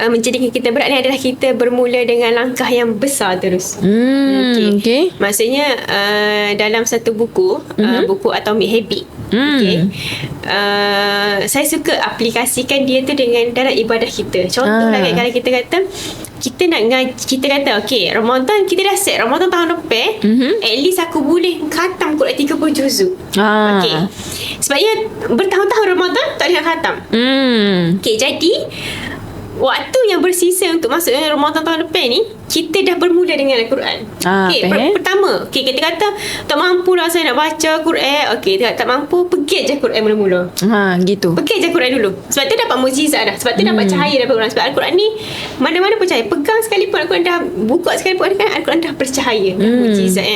menjadikan kita berat ni adalah kita bermula dengan langkah yang besar terus. Okay. Maksudnya dalam satu buku buku Atomic Habit. Saya suka aplikasikan dia tu dengan dalam ibadah kita. Contohlah kalau kita kata kita nak kita kata okey Ramadan kita dah set Ramadan tahun depan at least aku boleh khatam Quran 30 juzuk. Okey. Sebabnya bertahun-tahun Ramadan tak boleh nak khatam. Okey, jadi waktu yang bersisa untuk masuk Ramadan tahun depan ni kita dah bermula dengan Al-Quran. Okey, pertama, okey kita kata tak mampu lah saya nak baca Quran. Okey, tak mampu, pergi je Quran mula-mula. Gitu. Pergi je Quran dulu. Sebab tu dapat mukjizat dah. Sebab tu dapat cahaya daripada Quran. Sebab Al-Quran ni mana-mana pun cahaya. Pegang sekalipun Al-Quran dah buka sekalipun Al-Quran dah bercahaya. Dah mukjizat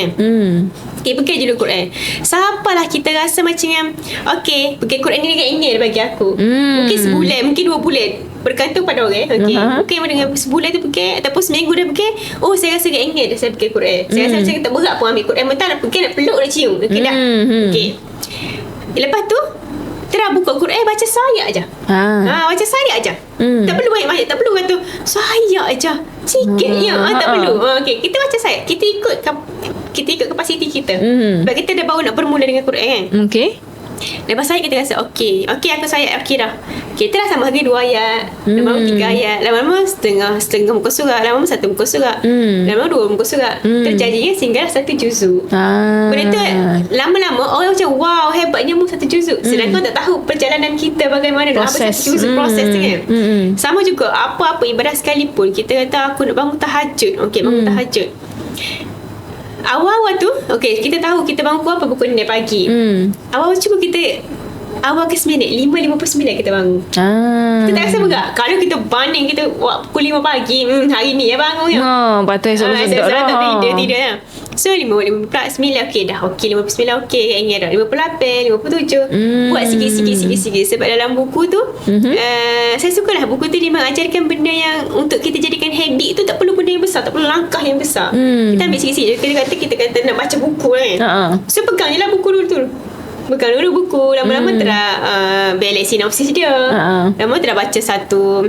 Okay, pergi dulu Quran. Siapalah kita rasa macam yang okay, pergi Quran ni ringan-ringan bagi aku. Mungkin sebulan, mungkin 2 bulan. Bergantung pada orang. Okay. Mungkin dengan sebulan tu pergi ataupun seminggu dah pergi. Oh, saya rasa ringan dah saya pergi Quran. Saya rasa macam tak berat pun ambil Quran. Mentah nak pergi, nak peluk, nak cium. Okay dah. Okay. Lepas tu terus buka Quran, baca sayat aja. Baca sayat aja. Tak perlu banyak-banyak. Tak perlu kata sayat aja. Sikit je. Tak perlu. Okay. Kita baca sayat. Kita ikut kapasiti kita. Sebab kita dah baru nak bermula dengan Quran kan. Okay. Lepas saya kita rasa okey aku sayat okey dah. Kita dah sama hari 2 ayat, lama-lama 3 ayat, lama-lama setengah muka surat, lama-lama 1 muka surat, lama-lama 2 muka surat. Terjadinya sehingga 1 juzuk. Benda tu lama-lama orang macam wow hebatnya mu 1 juzuk. Sedangkan tak tahu perjalanan kita bagaimana nak habis 1 juzuk proses tu kan. Sama juga apa-apa ibadah sekalipun kita kata aku nak bangun tahajud. Okey, bangun tahajud. Awal-awal tu kita tahu kita bangun pukul 6 pagi. Awal cuba kita awal ke seminit 5.59 kita bangun. Kita tak rasa berat. Kalau kita banding kita pukul 5 pagi hari ni bangun ya. Patut esok tidur ya. So 59 okey dah. Okey 59 okey ingat dah. 58 57 buat sikit-sikit sebab dalam buku tu saya sukalah buku tu dia mengajarkan benda yang untuk kita jadikan habit tu tak perlu benda yang besar, tak perlu langkah yang besar. Kita ambil sikit-sikit. Kita kata nak baca buku kan. So pegang je lah buku dulu tu. Pegang dulu buku. Lama-lama terah balik sinopsis dia. Lama terah baca satu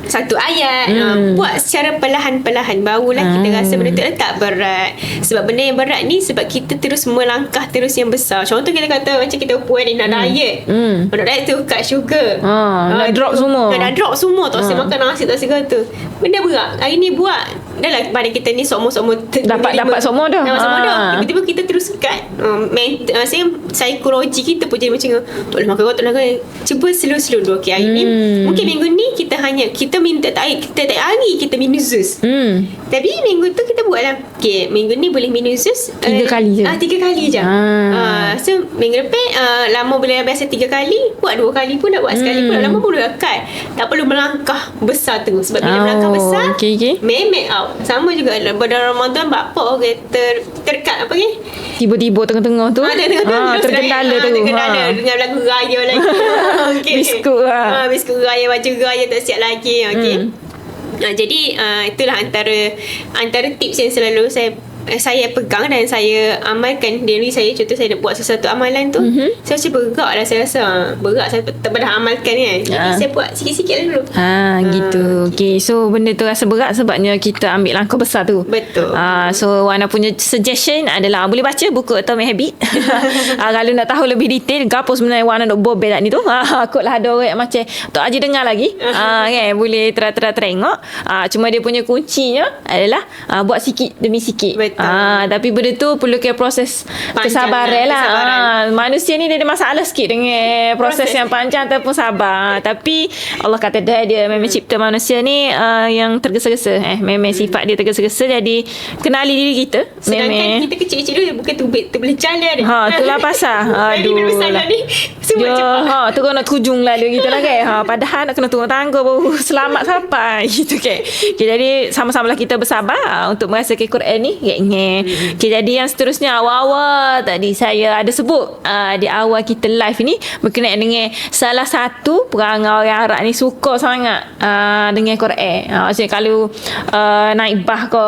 satu ayat. Buat secara perlahan-perlahan, barulah kita rasa benda tu tak berat. Sebab benda yang berat ni sebab kita terus melangkah terus yang besar. Contoh kita kata macam kita puan ni nak diet. Nak diet tu cut sugar. Nak drop semua. Nak drop semua. Tak usah makan nasi, tak usah kata. Benda berat. Hari ni buat. Dah lah badan kita ni semua dapat semua dah. Dapat semua dah. Tiba-tiba kita terus cut. Psikologi kita pun jadi macam tak boleh makan, tak boleh makan. Cuba slow-slow dulu. Okay, hari ni mungkin minggu ni kita minta kita tak hari kita minum jus. Tapi minggu tu kita buat lah. Okay, minggu ni boleh minum jus 3 kali je. 3 kali je. So minggu depan lama boleh biasa 3 kali, buat 2 kali pun dah, buat sekali pun dah, lama pun dah cut. Tak perlu melangkah besar tu. Sebab bila melangkah besar, memek out. Sama juga pada Ramadan bapa terkat apa ni? Tiba-tiba tengah-tengah tu. Tergendala tu. Tergendala dengan lagu raya lagi. Biskut lah. Biskut raya, baju raya tak siap lagi. Jadi itulah antara tips yang selalu saya pegang dan saya amalkan diri saya. Contoh saya nak buat sesuatu amalan tu, saya macam berat lah, saya rasa berat, saya tak pernah amalkan kan. Jadi saya buat sikit-sikit dulu. Gitu. Okay, so benda tu rasa berat sebabnya kita ambil langkah besar tu. Betul. So Wana punya suggestion adalah boleh baca buku Atomic Habit. Kalau nak tahu lebih detail gapo sebenarnya Wana nak bobel ni tu, kotlah ada orang macam Tok Haji dengar lagi. Kan boleh tengok. Cuma dia punya kuncinya adalah buat sikit demi sikit. Betul. Tapi benda tu perlu ke proses kesabaran lah. Manusia ni dia ada masalah sikit dengan proses yang panjang ataupun sabar. Tapi Allah kata dia memang cipta manusia ni yang tergesa-gesa. Memang sifat dia tergesa-gesa. Jadi kenali diri kita. Sedangkan kita kecil-kecil dulu bukan tu boleh jalan. Itulah pasal. Aduh lah. Ni semua cepat. Tu kena kujung lalu gitu lah kan. Padahal nak kena tunggu tangga baru selamat sampai gitu kan. Jadi sama-sama lah kita bersabar untuk merasakan Quran ni. Okay, jadi yang seterusnya awal-awal tadi saya ada sebut di awal kita live ni berkenaan dengan salah satu perangai orang Arab ni suka sangat dengan Quran. Maksudnya kalau naik bah ke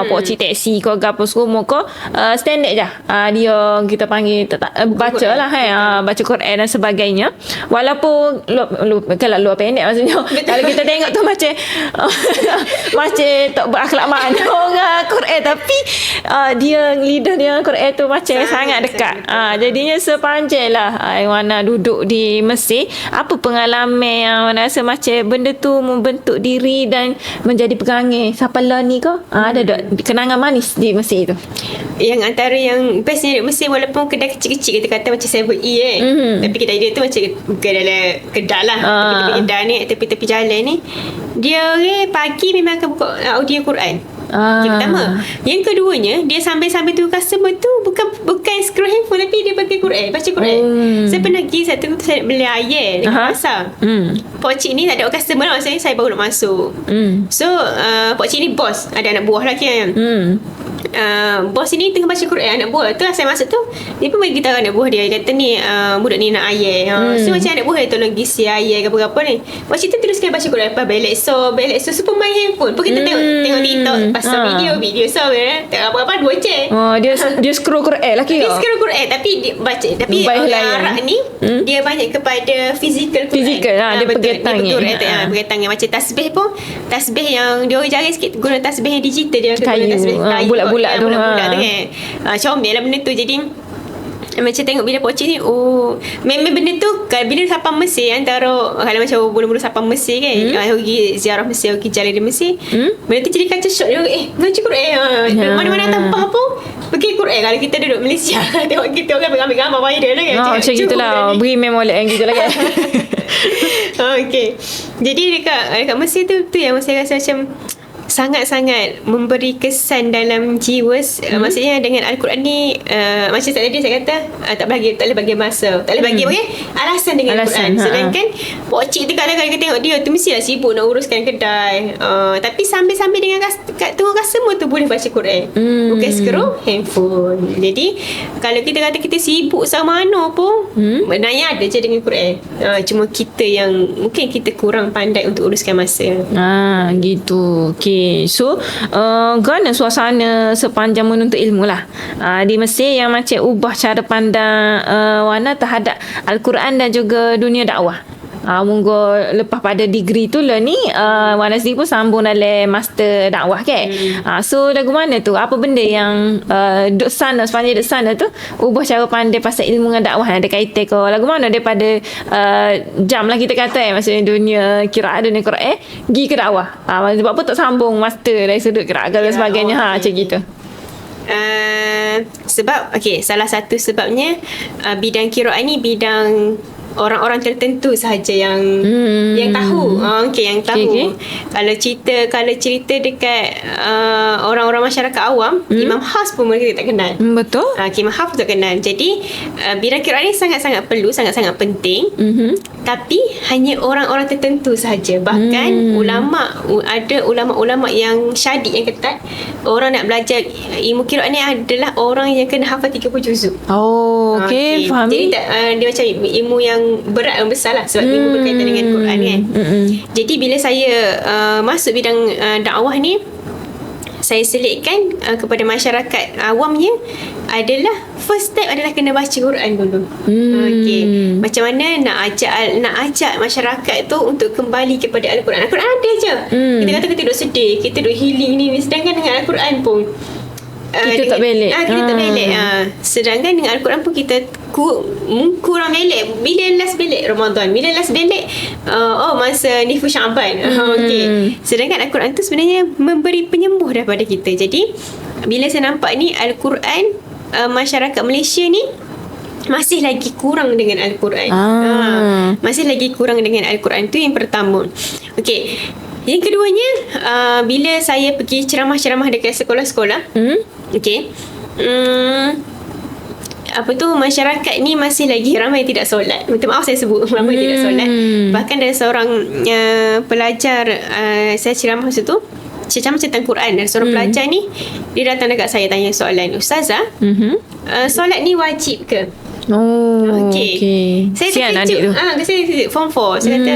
pak cik taksi ke apa semua ke standard je dia kita panggil baca lah baca Quran dan sebagainya. Walaupun kalau luar pendek maksudnya kalau kita tengok tu macam macam tak berakhlak mana orang Quran, tapi dia lidah dia Quran tu macam sangat dekat. Jadinya sepanjang lah Wana duduk di Mesir, apa pengalaman yang Wana rasa macam benda tu membentuk diri dan menjadi pegangan sampai lah ni ke? Ada tak kenangan manis di Mesir tu? Yang antara yang bestnya di Mesir, walaupun kedai kecil-kecil kita kata macam 7E tapi kedai dia tu macam bukan dalam kedai lah, tepi-tepi kedai ni, tepi-tepi jalan ni, dia pagi memang akan buka audio Quran. Yang pertama. Yang keduanya, dia sambil-sambil tu customer tu bukan scroll handphone, tapi dia pakai Quran, baca Quran. Saya pernah pergi satu tu, saya nak beli air dekat pasar. Pak cik ni tak ada customer lah, maksudnya saya baru nak masuk. So pak cik ni bos, ada anak buah lagi kan. Bos ni tengah baca Quran, anak buah tu lah saya masuk tu, dia pun bagi tahu anak buah dia kata ni budak ni nak air. So macam anak buah dia tolong gisi air ke apa-apa ni, pak cik tu teruskan baca Quran. Lepas balik so pun main handphone pun, kita tengok TikTok pasal video so tak apa-apa dua je. Dia scroll Quran lagi. Dia scroll Quran tapi dia baca. Tapi orang Arab ni dia banyak kepada physical Quran. Dia pegang tangan. Pegang tangan. Macam tasbih pun, tasbih yang dia orang jarang sikit guna tasbih yang digital, dia guna tasbih kayu bulat-bulat tu. Bulat-bulat tu kan. Comel lah benda tu. Jadi macam tengok bila pocik ni, memang benda tu bila sampai Mesir, antara kalau macam bulu-bulu sampai Mesir kan, pergi ziarah Mesir, pergi jalan di Mesir, benda tu jadi kacau shock dia, ngaji Quran mana-mana tanpa pun pergi Quran. Kalau kita duduk Malaysia tengok kita orang ambil gambar viral lah kan, macam gitulah, beri memolek yang gitu lah kan. Okay, jadi dekat Mesir tu yang saya rasa macam sangat-sangat memberi kesan dalam jiwa. Maksudnya dengan Al-Quran ni, macam tadi saya kata, tak boleh bagi masa, tak boleh bagi alasan dengan Al-Quran. Sedangkan pokcik tu kalau kita tengok dia tu mestilah sibuk nak uruskan kedai, tapi sambil-sambil dengan tunggu customer tu boleh baca Quran, bukan scroll handphone. Jadi kalau kita kata kita sibuk sama mana pun, benarnya ada je dengan Quran. Cuma kita yang mungkin kita kurang pandai untuk uruskan masa. Gitu. Okay. So gana suasana sepanjang menuntut ilmu lah di Mesir yang macam ubah cara pandang Wana terhadap Al-Quran dan juga dunia dakwah. Munggu lepas pada degree tu lah ni Wana sendiri pun sambung dalam master dakwah kan. So lagu mana tu, apa benda yang duduk sana, sepanjang duduk sana tu ubah cara pandai pasal ilmu dengan dakwah, ada kaitan ke lagu mana daripada jam lah kita kata maksudnya dunia kiraat, dunia Quran pergi ke dakwah. Sebab apa tak sambung master dari sudut kiraat dan sebagainya. Macam gitu. Sebab salah satu sebabnya bidang qiraat ni bidang orang-orang tertentu sahaja yang tahu. Yang tahu. Kalau cerita dekat orang-orang masyarakat awam, Imam Hafs pun mereka tak kenal. Betul. Imam Hafs tak kenal. Jadi bidang qiraat ni sangat-sangat perlu, sangat-sangat penting. Tapi hanya orang-orang tertentu sahaja. Bahkan ada ulama-ulama yang syadid, yang ketat. Orang nak belajar ilmu qiraat ni adalah orang yang kena hafal 30 juzuk. Okey, faham. Jadi dia macam ilmu yang berat, yang besar lah, sebab ilmu berkaitan dengan Quran kan. Jadi bila saya masuk bidang dakwah ni, saya selitkan kepada masyarakat awamnya adalah first step adalah kena baca Quran dulu. Macam mana nak ajak masyarakat tu untuk kembali kepada Al-Quran. Al-Quran ada je. Kita kata kita duduk sedih, kita duduk healing ni, sedangkan dengan Al-Quran pun kita tak belik. Kita tak belik. Sedangkan dengan Al-Quran pun kita kurang belik. Bila last belik Ramadan, bila last belik masa Nisfu Sya'ban. Sedangkan Al-Quran tu sebenarnya memberi penyembuh daripada kita. Jadi bila saya nampak ni Al-Quran, masyarakat Malaysia ni masih lagi kurang dengan Al-Quran. Masih lagi kurang dengan Al-Quran. Tu yang pertama. Yang keduanya, bila saya pergi ceramah-ceramah dekat sekolah-sekolah, masyarakat ni masih lagi ramai yang tidak solat. Minta maaf saya sebut ramai tidak solat. Bahkan ada seorang pelajar, saya ceramah masa tu, saya ceramah tentang Quran, dan seorang pelajar ni dia datang dekat saya tanya soalan, Ustazah, solat ni wajib ke? Saya terkejut. Saya form 4. Saya kata,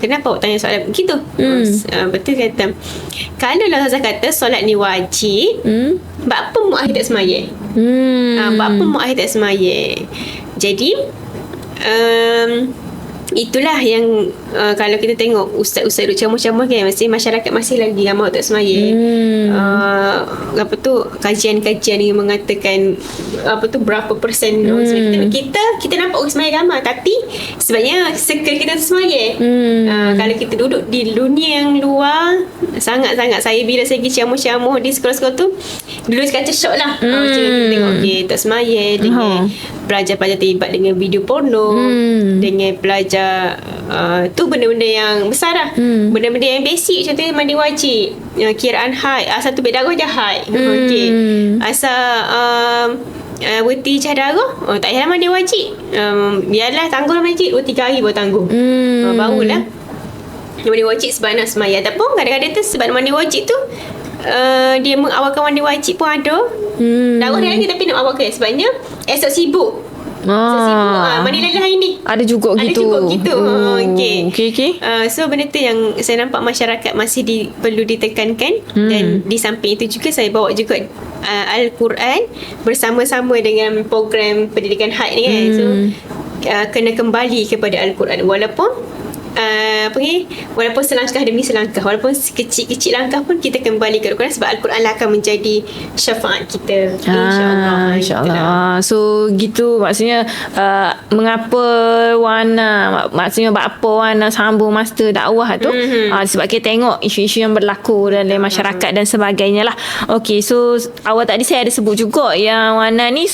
kenapa awak tanya soalan begitu? Betul kata, kalau lah Ustazah kata solat ni wajib, buat apa mu'ah tak semayang? Buat apa mu'ah tak semayang? Jadi itulah yang kalau kita tengok ustaz-ustaz duk ceramah-ceramah kan, masyarakat masih lagi ramai tak semayang. Kajian-kajian yang mengatakan berapa persen kita nampak orang semayang ramai, tapi sebenarnya circle kita tu semayang. Kalau kita duduk di dunia yang luar, sangat-sangat bila saya pergi ceramah-ceramah di sekolah-sekolah tu, dulu kata shock lah. Macam kita tengok tak semayang, dengan pelajar-pelajar terlibat dengan video porno, dengan pelajar tu benda-benda yang besar lah. Benda-benda yang basic, contohnya mandi wajib, kiraan haid, asal tubik darah je haid. Asal berti cah darah, tak payah mandi wajib, biarlah tangguh dalam masjid 2-3 hari baru tangguh. Barulah mandi wajib sebab nak semayang. Ataupun kadang-kadang tu sebab mandi wajib tu dia mengawalkan mandi wajib pun ada. Darah dia lagi tapi nak awalkan sebabnya esok sibuk. Mandi lagi hari ni. Ada juga gitu. So benda tu yang saya nampak masyarakat masih perlu ditekankan. Dan di samping itu juga saya bawa juga Al-Quran bersama-sama dengan program pendidikan haid ni kan. So kena kembali kepada Al-Quran walaupun walaupun selangkah demi selangkah, walaupun kecil-kecil langkah pun kita kembali ke Al-Quran, sebab Al-Quran lah akan menjadi syafaat kita, insyaAllah. So gitu maksudnya mengapa maksudnya apa Wana sambung master dakwah tu, sebab kita tengok isu-isu yang berlaku dalam masyarakat dan sebagainya lah. So awal tadi saya ada sebut juga yang Wana ni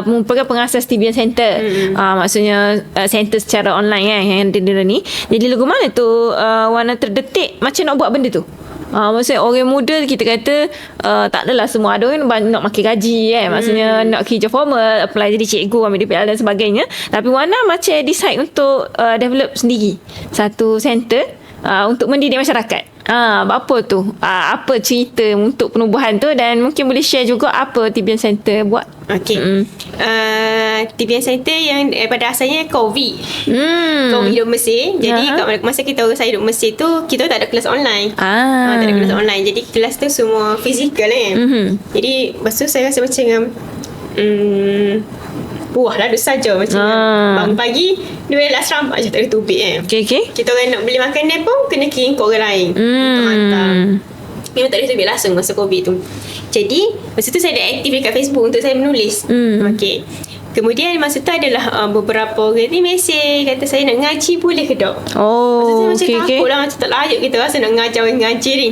merupakan pengasas TBN Center. Maksudnya center secara online kan yang ada ni. Jadi lagu mana tu Wana terdetik macam nak buat benda tu? Maksudnya orang muda kita kata tak adalah semua, ada orang nak makin gaji kan. Maksudnya nak kerja formal, apply jadi cikgu, ambil DPL dan sebagainya. Tapi Wana macam decide untuk develop sendiri satu center untuk mendidik masyarakat. Apa tu? Apa cerita untuk penubuhan tu, dan mungkin boleh share juga apa TBN Center buat? TBN Center yang pada asalnya COVID duduk Mesir. Jadi masa saya duduk Mesir tu, kita tak ada kelas online. Tak ada kelas online. Jadi kelas tu semua fizikal kan. Jadi lepas tu saya rasa macam Wah lah saja macam bangun pagi dia balik asrama je, tak ada tubik Okay. Kita orang nak beli makanan pun kena kirim ke orang lain untuk hantar. Memang tak ada tubik langsung masa COVID tu. Jadi masa tu saya ada aktif dekat Facebook untuk saya menulis. Okay. Kemudian masa tu adalah beberapa orang ni mesej kata saya nak ngaji boleh ke dok? Masa tu macam takut lah, macam tak layak kita rasa nak ngajar orang ngaji ni.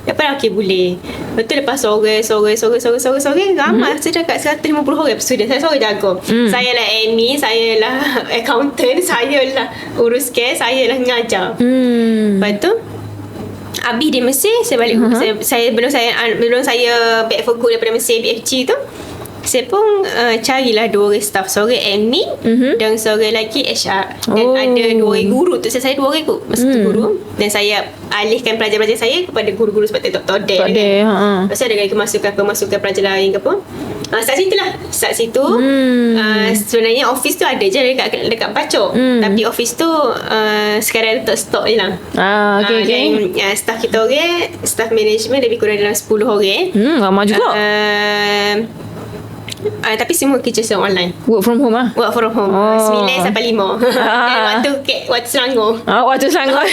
Lepas okay boleh. Betul lepas sore ramai saya dekat 150 orang sudah saya sore jaga. Saya lah admin, saya lah accountant, saya lah urus cash, saya lah ngajar. Lepas tu habis di Mesir saya balik saya belum saya back for good daripada Mesir BFG tu, saya pun carilah 2 orang staff, seorang admin dan seorang lagi HR, dan ada 2 orang guru tu. Saya 2 orang ikut masa tu guru, dan saya alihkan pelajar-pelajar saya kepada guru-guru seperti Dr. Odell kan. Lepas tu ada lagi pemasukan pelajar lain ke apa. Start situ sebenarnya office tu ada je dekat Pacok, tapi office tu sekarang letak stok je lah. Dan staff kita orang, staff management lebih kurang dalam 10 orang. Ramai juga. Tapi semua kerja secara online. Work from home lah. Work from home. 9 sampai 5. Dan waktu Selangor. Waktu Selangor.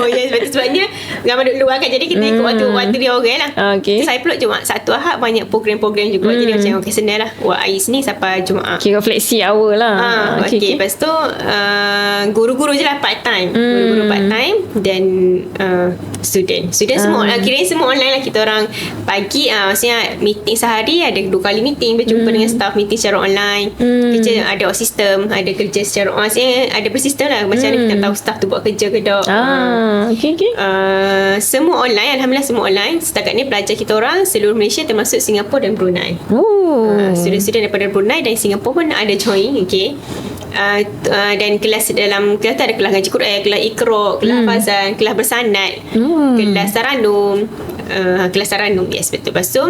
Ya, sebabnya ramai duduk luar kan. Jadi kita ikut waktu dia orang lah. Okay. Saya pula Jumaat Sabtu Ahad banyak program-program juga. Jadi macam okay, senang lah. Buat hari Isnin sampai Jumaat. Kira flexi hour lah. Okay. Lepas tu guru-guru je lah part time. Guru-guru part time. Dan student semua kira semua online lah. Kita orang pagi maksudnya meeting sehari ada 2 kali meeting, berjumpa dengan staff, meeting secara online. Kerja ada sistem, ada kerja secara maksudnya ada bersistem lah macam mana kita tahu staff tu buat kerja ke tak. Semua online, alhamdulillah semua online. Setakat ni pelajar kita orang seluruh Malaysia termasuk Singapura dan Brunei. Student-student daripada Brunei dan Singapura pun ada join. Okay. Dan kelas dalam kelas tu ada kelas ngaji Quran, kelas Iqra, kelas hafazan, kelas bersanad, kelas taranum, yes betul. Lepas tu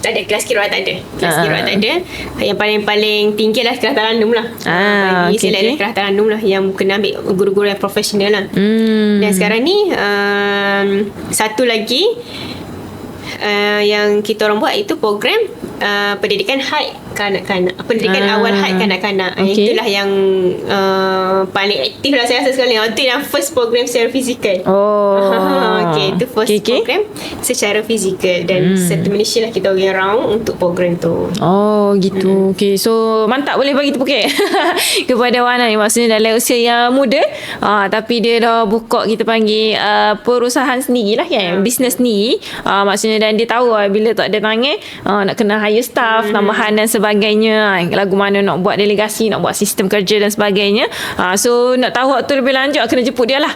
tak ada kelas qiraat, tak ada. Kelas qiraat tak ada. Yang paling tinggi lah kelas taranum lah. Select kelas taranum lah yang kena ambil guru-guru yang profesional lah. Dan sekarang ni satu lagi yang kita orang buat itu program pendidikan haid kanak-kanak, pendidikan awal haid kanak-kanak. Itulah yang paling aktif lah saya rasa sekali. Itu yang first program secara fizikal. Itu first program secara fizikal. Dan satu Malaysia lah kita orang round untuk program tu. Gitu. Okay, so mantap boleh bagi tepuk kepada Wana ni. Maksudnya dalam usia yang muda, tapi dia dah buka kita panggil perusahaan sendiri lah kan, bisnes sendiri. Maksudnya dan dia tahu bila tak ada tangan nak kena hire staff, tambahan dan sebagainya, lagu mana nak buat delegasi, nak buat sistem kerja dan sebagainya. So nak tahu waktu lebih lanjut kena jemput dia lah.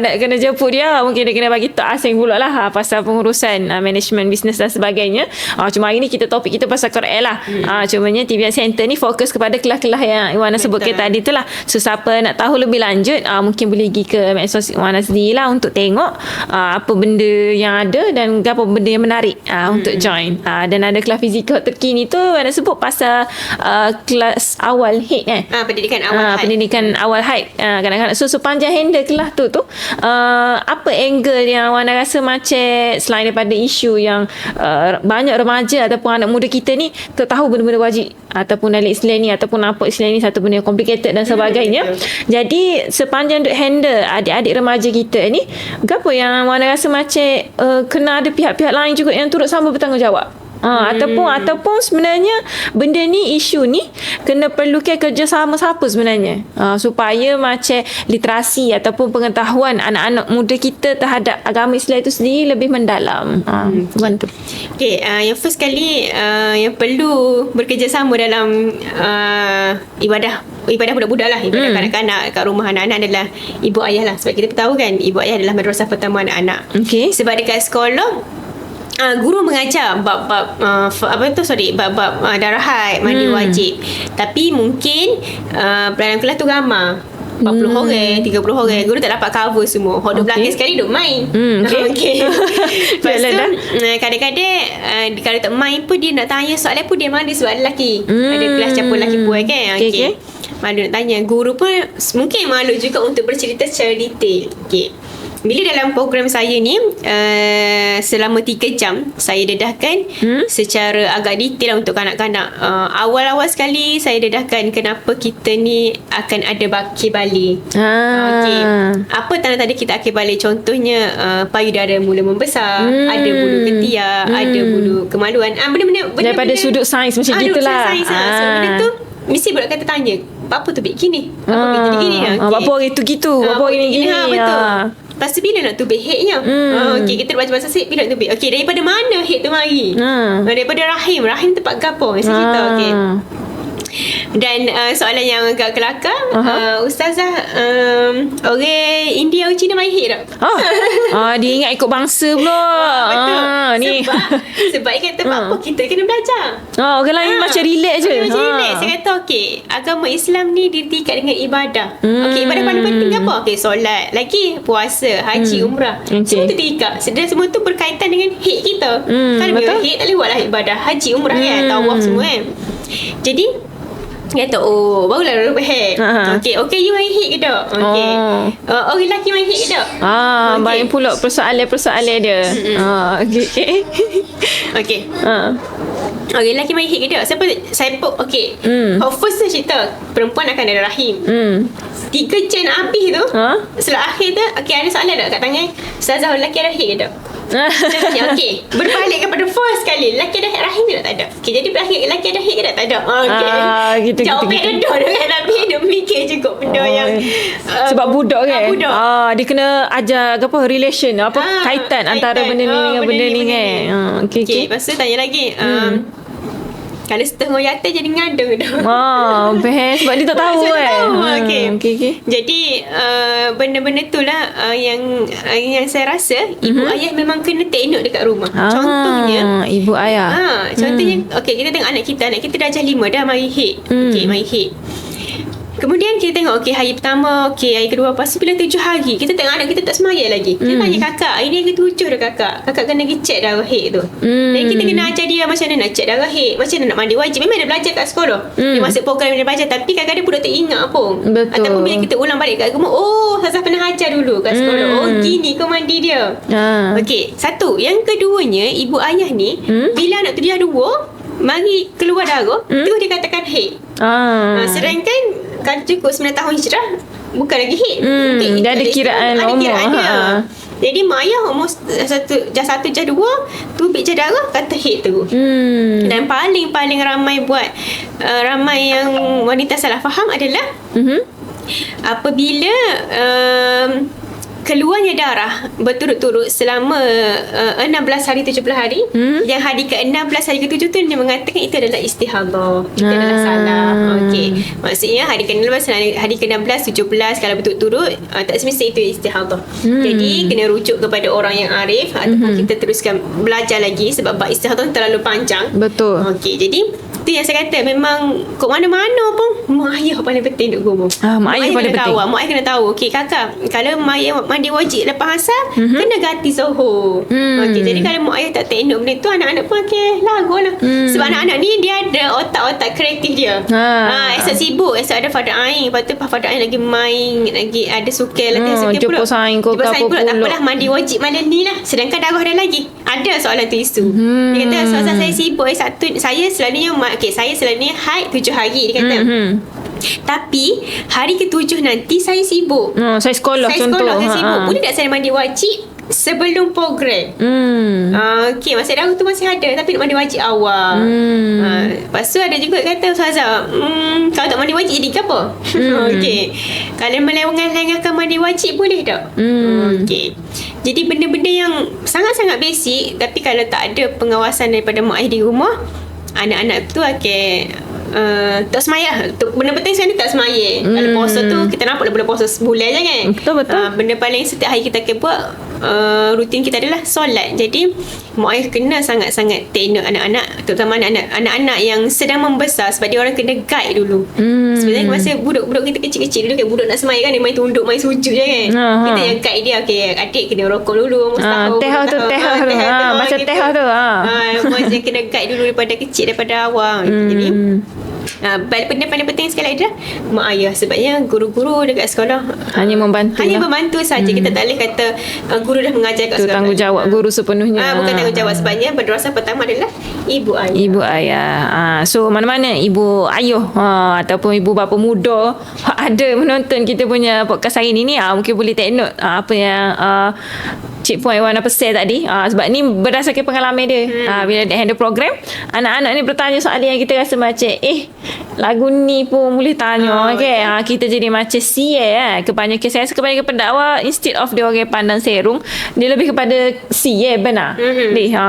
Nak kena jemput dia, mungkin dia kena bagi tak asing pula lah pasal pengurusan management bisnes dan sebagainya. Cuma hari ni topik kita pasal Quran lah. Cumanya TVN Center ni fokus kepada kelas-kelas yang Wana sebutkan tadi tu lah. So siapa nak tahu lebih lanjut, mungkin boleh pergi ke medsos Wana sendiri lah untuk tengok apa benda yang ada dan apa benda yang menarik untuk join. Dan ada kelas fizikal terkini tu Wana sebut pasal kelas awal haid kan. Pendidikan awal haid. Pendidikan awal haid kadang-kadang. So sepanjang handle kelas tu apa angle yang Wana rasa macam selain daripada isu yang banyak remaja ataupun anak muda kita ni tak tahu benda-benda wajib ataupun dalam Islam ni ataupun apa Islam ni satu benda yang complicated dan sebagainya. Jadi sepanjang duk handle adik-adik remaja kita ni, apa yang Wana rasa macam kena ada pihak-pihak lain juga yang turut sama bertanggungjawab? Ataupun sebenarnya benda ni, isu ni kena perlukan kerjasama siapa sebenarnya supaya macam literasi ataupun pengetahuan anak-anak muda kita terhadap agama Islam itu sendiri lebih mendalam. Bantu. Yang first kali yang perlu bekerjasama dalam ibadah budak-budak lah, ibadah kanak-kanak kat rumah anak-anak adalah ibu ayah lah. Sebab kita tahu kan ibu ayah adalah madrasah pertama anak-anak. Sebab dekat sekolah guru mengajar bab-bab darah haid, mandi wajib. Tapi mungkin dalam kelas tu ramai 40 orang, 30 orang, guru tak dapat cover semua. Hok duduk belakang sekali duduk main. Lepas tu kadang-kadang kalau tak main pun dia nak tanya soalan pun dia mandi sebab lelaki. Ada kelas campur lelaki puan kan. Malu nak tanya. Guru pun mungkin malu juga untuk bercerita secara detail. bila dalam program saya ni selama 3 jam saya dedahkan secara agak detail untuk kanak-kanak. Awal-awal sekali saya dedahkan kenapa kita ni akan ada bakir balik. Okey. Apa tanda-tanda kita akil balik? Contohnya payudara mula membesar, ada bulu ketiak, ada bulu kemaluan. Benda-benda daripada sudut sains macam gitulah. So benda tu mesti budak kata tanya, apa tu beg gini? Apa beg gini? Apa hari tu gitu? Apa hari ni gini? Betul. Lepas tu bila nak tubik headnya? Okey, kita baca bahasa head bila nak tubik. Okey, daripada mana head tu mari? Daripada rahim. Rahim tempat gapung. Saya cerita. Okey. Dan soalan yang agak kelakar, Ustazah, orang India atau Cina main head tak? Dia ingat ikut bangsa pula. Betul. Ni. Sebab dia kata apa kita kena belajar. Orang lain macam relax je. Macam relax. Saya kata okey, agama Islam ni ditingkat dengan ibadah. Okey, ibadah paling penting apa? Okey, solat, lagi puasa, haji, umrah. Semua tu diikat. Dan semua tu berkaitan dengan head kita. Kalau head tak boleh buatlah ibadah haji, umrah kan, tawaf semua kan. Jadi dia kata, barulah lupa head. Okay, you main head ke tak? Okay. Orang lelaki main head ke tak? Banyak pula persoalan dia. Okay. Okay. Okay, lelaki main head ke tak? Saya okay. First cerita, perempuan akan ada rahim. 3 jam habis tu, setelah akhir tu, okay, ada soalan tak kat tangan? Ustazah, lelaki ada head ke tak? Saya tanya, okay, berbalik kepada first kali, lelaki ada rahim ke tak ada? Okay, jadi berakhir lelaki ada head ke tak ada? Okay. Jawapan redah kan, tapi dia mikir juga benda yang sebab budak kan. Dia kena ajar apa relation, kaitan antara benda ni dengan benda ni kan. Okay. Lepas tu tanya lagi, kalau setengah yata jadi ngada dah. Best sebab dia tak tahu kan. Okay. Jadi benda-benda tu lah yang saya rasa ibu ayah memang kena tengok dekat rumah. Contohnya ibu ayah. Contohnya okay, kita tengok anak kita darjah 5 dah mari head. Okay, mari head. Kemudian kita tengok hari pertama, hari kedua, lepas tu bila 7 hari kita tengok anak kita tak semayang lagi. Kita tanya kakak, hari ni hari ke-7 dah kakak kena pergi check darah head tu. Dan kita kena ajar dia macam mana nak check darah head, macam mana nak mandi wajib. Memang dia belajar kat sekolah, dia masuk program dia belajar, tapi kadang-kadang budak tak ingat pun. Betul. Ataupun bila kita ulang balik kat rumah, Ustazah pernah ajar dulu kat sekolah, gini kau mandi dia. Okey, satu. Yang keduanya, ibu ayah ni bila anak tu dia 2 mari keluar darah, tu dia katakan head. Sedangkan kalau cukup 9 tahun hijrah bukan lagi head. Dia ada kiraan umur. Jadi mak ayah umur jah 1 jah 2 tubik jah darah kata head tu. Dan paling ramai ramai yang wanita salah faham adalah apabila keluarnya darah berturut-turut selama 16 hari 17 hari, yang hari ke-16 hari ke-7 tu dia mengatakan itu adalah istihadah. Itu adalah salah. Okey. Maksudnya hari ke-16, hari ke-16, 17 kalau berturut-turut tak semestinya itu istihadah. Jadi kena rujuk kepada orang yang arif ataupun kita teruskan belajar lagi sebab bab istihadah terlalu panjang. Betul. Okey. Jadi itu yang saya kata, memang kat mana-mana pun mak ayah paling penting duk gumul. Mak ayah paling penting. Mak ayah kena tahu. Okey kakak, kalau mak ayah mandi wajib lepas asar, kena ganti Zohor. Okey, jadi kalau mak ayah tak tengok benda tu, anak-anak pun lagu lah. Sebab anak-anak ni dia ada otak-otak kreatif dia. Esok sibuk, esok ada Fardhu Ain, lepas tu Fardhu Ain lagi main, lagi ada sukel, lagi sukel pula. Jumpa saing kau apa pula. Tak apalah, mandi wajib malam ni lah. Sedangkan darah ada lagi. Ada soalan tu isu. Dia kata, Ustazah saya sibuk, saya selalunya saya selalunya haid 7 hari, dia kata. Tapi hari ke-7 nanti saya sibuk. Saya sekolah contoh. Saya sibuk. Boleh tak saya mandi wajib sebelum program? Okey, masa darah tu masih ada, tapi nak mandi wajib awal. Lepas tu ada juga kata, Ustazah, kalau tak mandi wajib jadi ke apa? Okey. Kalau melengahkan mandi wajib boleh tak? Okey. Jadi benda-benda yang sangat-sangat basic, tapi kalau tak ada pengawasan daripada mak ayah di rumah, anak-anak tu tak semaya. Benda penting sekarang ni tak semaya. Kalau puasa tu kita nampak dah boleh puasa sebulan je kan. Betul. Benda paling setiap hari kita akan buat rutin kita adalah solat. Jadi mak ayah kena sangat-sangat tengok anak-anak, terutama anak-anak yang sedang membesar, sebab dia orang kena guide dulu. Sebenarnya masa budak-budak kita kecil-kecil dulu kan, budak nak semaya kan, dia main tunduk, main sujud je kan. Kita yang guide dia, okey adik kena rokok dulu, teh tu macam teh tu. Macam kena guide dulu daripada kecil, daripada awal. Jadi Benda paling penting sekali adalah mak ayah. Sebabnya guru-guru dekat sekolah hanya membantu hanya lah. membantu saja. Kita tak boleh kata guru dah mengajar kat Itu sekolah. tanggungjawab guru sepenuhnya. Bukan tanggungjawab. Sebabnya berdosa pertama adalah ibu ayah. Ibu ayah. So mana-mana ibu ayuh ataupun ibu bapa muda ada menonton kita punya podcast hari ni mungkin boleh take note apa yang Cik Puan Wana share tadi. Sebab ni berdasarkan pengalaman dia. Bila dia handle program, anak-anak ni bertanya soalan yang kita rasa macam lagu ni pun boleh tanya kita jadi macam kebanyakan saya rasa kebanyakan pendakwa instead of dia orang pandang serong, dia lebih kepada benar.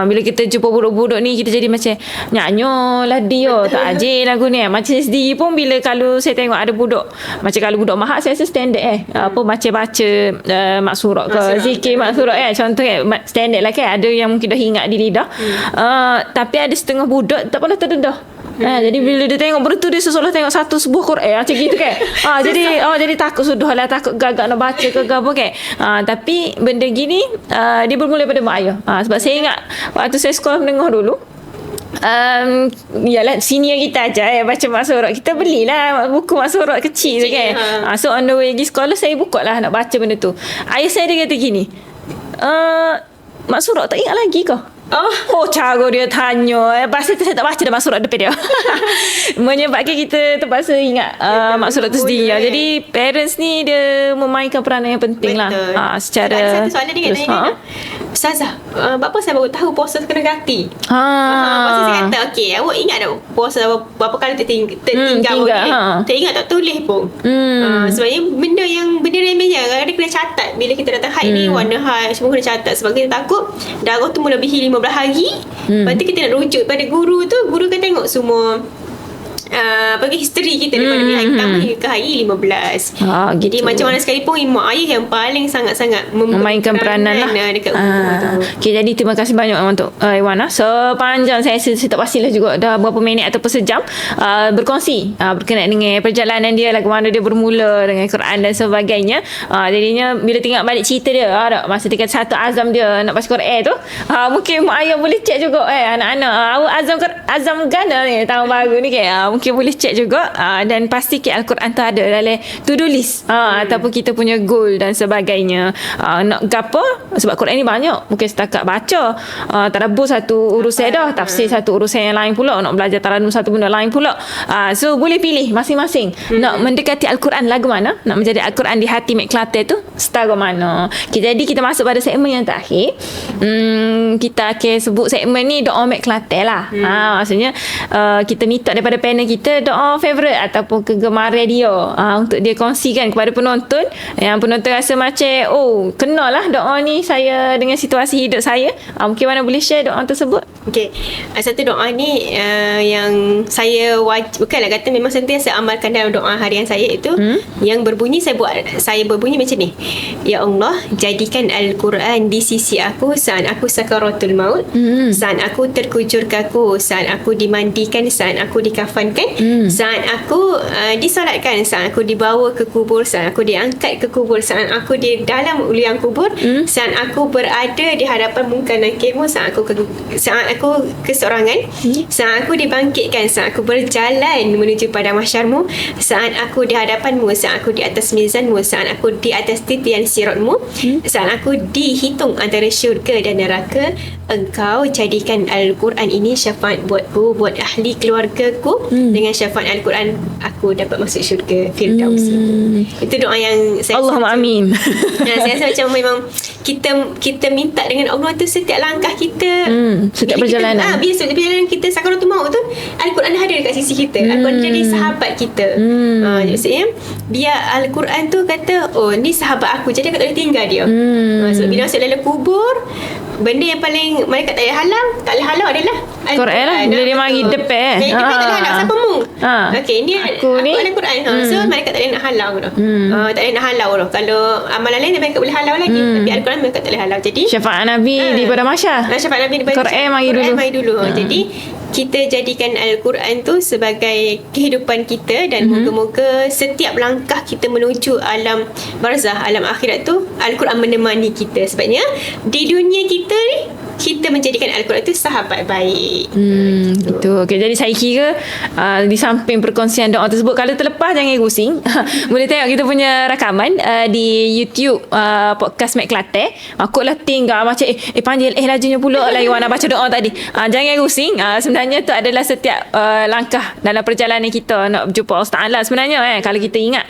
Bila kita jumpa budak-budak ni, kita jadi macam nyanyo lah dia tak aje lagu ni. Macam sendiri pun bila kalau saya tengok ada budak, macam kalau budak mahak saya rasa standard apa baca-baca maksurat ke zikir maksurat contoh standard lah ada yang mungkin dah ingat di lidah. Tapi ada setengah budak tak pernah terdedah. Jadi bila dia tengok benda tu, dia seolah tengok satu sebuah Quran macam gitu kan. Jadi takut sudah lah, takut gagak nak baca ke apa kan. Tapi benda gini dia bermula pada mak ayah. Sebab saya ingat waktu saya sekolah menengah dulu, yalah senior kita aja baca maksurat, kita belilah buku maksurat kecil tu kan. So on the way pergi sekolah, saya buka lah nak baca benda tu. Ayah saya dia kata gini, maksurat tak ingat lagi kau? Cara dia tanya. Pasal saya tak baca dah maksurat depan dia. Menyebabkan kita terpaksa ingat maksurat tu sendiri. Jadi parents ni dia memainkan peranan yang penting. Betul. lah. Secara ada satu soalan dia tanya, Ustazah, bapa saya baru tahu puasa kena ganti. Masa saya kata, okey, awak ingat tak puasa berapa kali tertinggal teringat tak tulis pun. Sebenarnya benda remeh je. Kadang-kadang kena catat. Bila kita datang haid ni, warna haid semua kena catat. Sebab kita takut darah tu melebihi 15 hari. Lepas tu kita nak rujuk pada guru tu, guru kan tengok semua history kita daripada hari pertama hingga ke hari 15. Jadi gitu. macam mana sekalipun mak ayah yang paling sangat-sangat memainkan peranan lah dekat umur tu. Okay, jadi terima kasih banyak untuk Iwana. Sepanjang saya tak pastilah juga dah berapa minit ataupun sejam berkongsi berkenaan dengan perjalanan dia, lagu mana dia bermula dengan Quran dan sebagainya. Jadinya bila tengok balik cerita dia masa tingkat satu azam dia nak baca Quran tu, mungkin mak ayah boleh check juga anak-anak azam gana ni tahun baru ni kan. Mungkin boleh check juga dan pastikan Al-Quran tu ada dalam to-do list ataupun kita punya goal dan sebagainya. Nak gapo, sebab Quran ni banyak, bukan setakat baca. Tadabbur satu urusan dah, tafsir satu urusan yang lain pula, nak belajar taranum satu benda lain pula. So boleh pilih masing-masing nak mendekati Al-Quran lagu mana, nak menjadi Al-Quran di hati Mek Kelantan tu setara mana. Jadi kita masuk pada segmen yang terakhir. Kita akan sebut segmen ni doa Mek Kelantan lah. Maksudnya kita minta daripada panel kita doa favorite ataupun kegemaran dia untuk dia kongsikan kepada penonton. Yang penonton rasa macam kenal lah doa ni saya dengan situasi hidup saya. Mungkin mana boleh share doa tersebut? Okay, satu doa ni yang saya bukanlah kata memang sentiasa amalkan dalam doa harian saya itu, yang berbunyi saya berbunyi macam ni: Ya Allah, jadikan Al-Quran di sisi aku saat aku sakaratul maut, saat aku terkujur kaku, saat aku dimandikan, saat aku dikafankan, saat aku disolatkan, saat aku dibawa ke kubur, saat aku diangkat ke kubur, saat aku di dalam liang kubur, saat aku berada di hadapan muka nakirmu, saat aku keseorangan, saat aku dibangkitkan, saat aku berjalan menuju pada mahsyarmu, saat aku di hadapanmu, saat aku di atas mizanmu, saat aku di atas titian siratmu, saat aku dihitung antara syurga dan neraka, engkau jadikan Al-Quran ini syafaat buatku, buat ahli keluargaku. Dengan syafaat Al-Quran aku dapat masuk syurga Firdaus. Itu doa yang saya Allahumma amin. saya rasa macam memang kita minta dengan Allah tu setiap langkah kita, setiap perjalanan. Bila setiap perjalanan kita sakaratul maut tu, Al-Quran ada dekat sisi kita. Al-Quran jadi sahabat kita. Maksudnya biar Al-Quran tu kata, ni sahabat aku, jadi aku tak boleh tinggal dia. Sebab bila masuk dalam kubur, benda yang paling malaikat tak boleh halau adalah Quran lah. Bila dia mari depan dia tak boleh halau siapa mu. Okay, ni aku ni Al-Quran. So malaikat tak boleh nak halau dah. Tak boleh nak halau dah. Kalau amalan lain malaikat boleh halau lagi, tapi Al-Quran malaikat tak boleh halau. Jadi syafaat Nabi daripada mahsyar. Syafaat Nabi daripada Quran mari dulu. Jadi kita jadikan Al-Quran tu sebagai kehidupan kita, dan moga-moga setiap langkah kita menuju alam barzah, alam akhirat tu, Al-Quran menemani kita. Sebabnya di dunia kita ni kita menjadikan Al-Quran itu sahabat baik. Betul. Okay, jadi saya kira di samping perkongsian doa tersebut, kalau terlepas jangan pusing. Boleh tengok kita punya rakaman di YouTube podcast Mek Kelantan. Aku lah tinggal macam panggil lajunya pula lah Iwan nak baca doa tadi. Jangan pusing. Sebenarnya tu adalah setiap langkah dalam perjalanan kita nak jumpa Allah Ta'ala sebenarnya. Kalau kita ingat,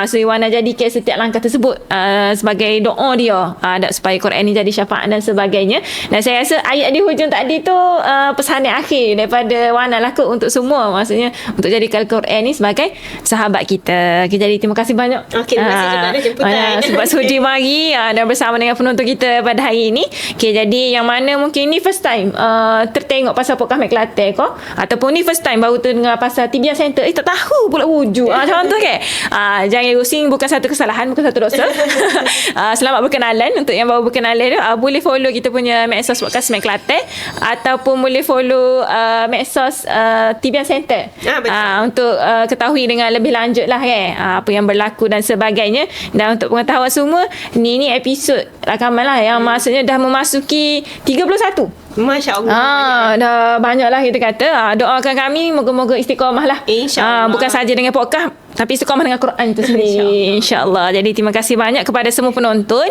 so Iwan nak jadikan setiap langkah tersebut sebagai doa dia, supaya Quran ni jadi syafaat dan sebagainya. Dan saya rasa ayat di hujung tadi tu pesanan akhir daripada Wana lah kot untuk semua, maksudnya untuk jadikan Al-Quran ni sebagai sahabat kita. Okay, jadi terima kasih banyak. Terima kasih juga ada jemputan. Sebab sudi mari dan bersama dengan penonton kita pada hari ini. Okay, jadi yang mana mungkin ni first time tertengok pasal podcast Mek Kelantan ko, ataupun ni first time baru dengar pasal Tibian Center, tak tahu pula wujud contoh kan. Jangan pusing, bukan satu kesalahan, bukan satu dosa. Selamat berkenalan. Untuk yang baru berkenalan tu, boleh follow kita punya medsos podcast Mek Kelantan, ataupun boleh follow medsos Tibian Center untuk ketahui dengan lebih lanjut lah apa yang berlaku dan sebagainya. Dan untuk pengetahuan semua, ni episod rakaman lah yang maksudnya dah memasuki 31. Masya Allah. Dah banyak lah kita kata. Doakan kami moga-moga istiqamah lah. InsyaAllah. Bukan saja dengan podcast, tapi istiqamah dengan Quran itu sendiri. InsyaAllah. Jadi terima kasih banyak kepada semua penonton.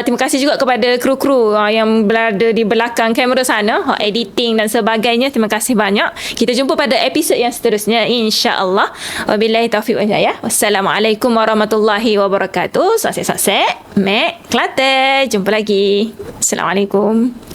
Terima kasih juga kepada kru-kru yang berada di belakang kamera sana, editing dan sebagainya. Terima kasih banyak. Kita jumpa pada episod yang seterusnya, insyaAllah. Wabillahi taufiq wal hidayah. Wassalamualaikum warahmatullahi wabarakatuh. Sukses Mek Kelantan. Jumpa lagi. Assalamualaikum.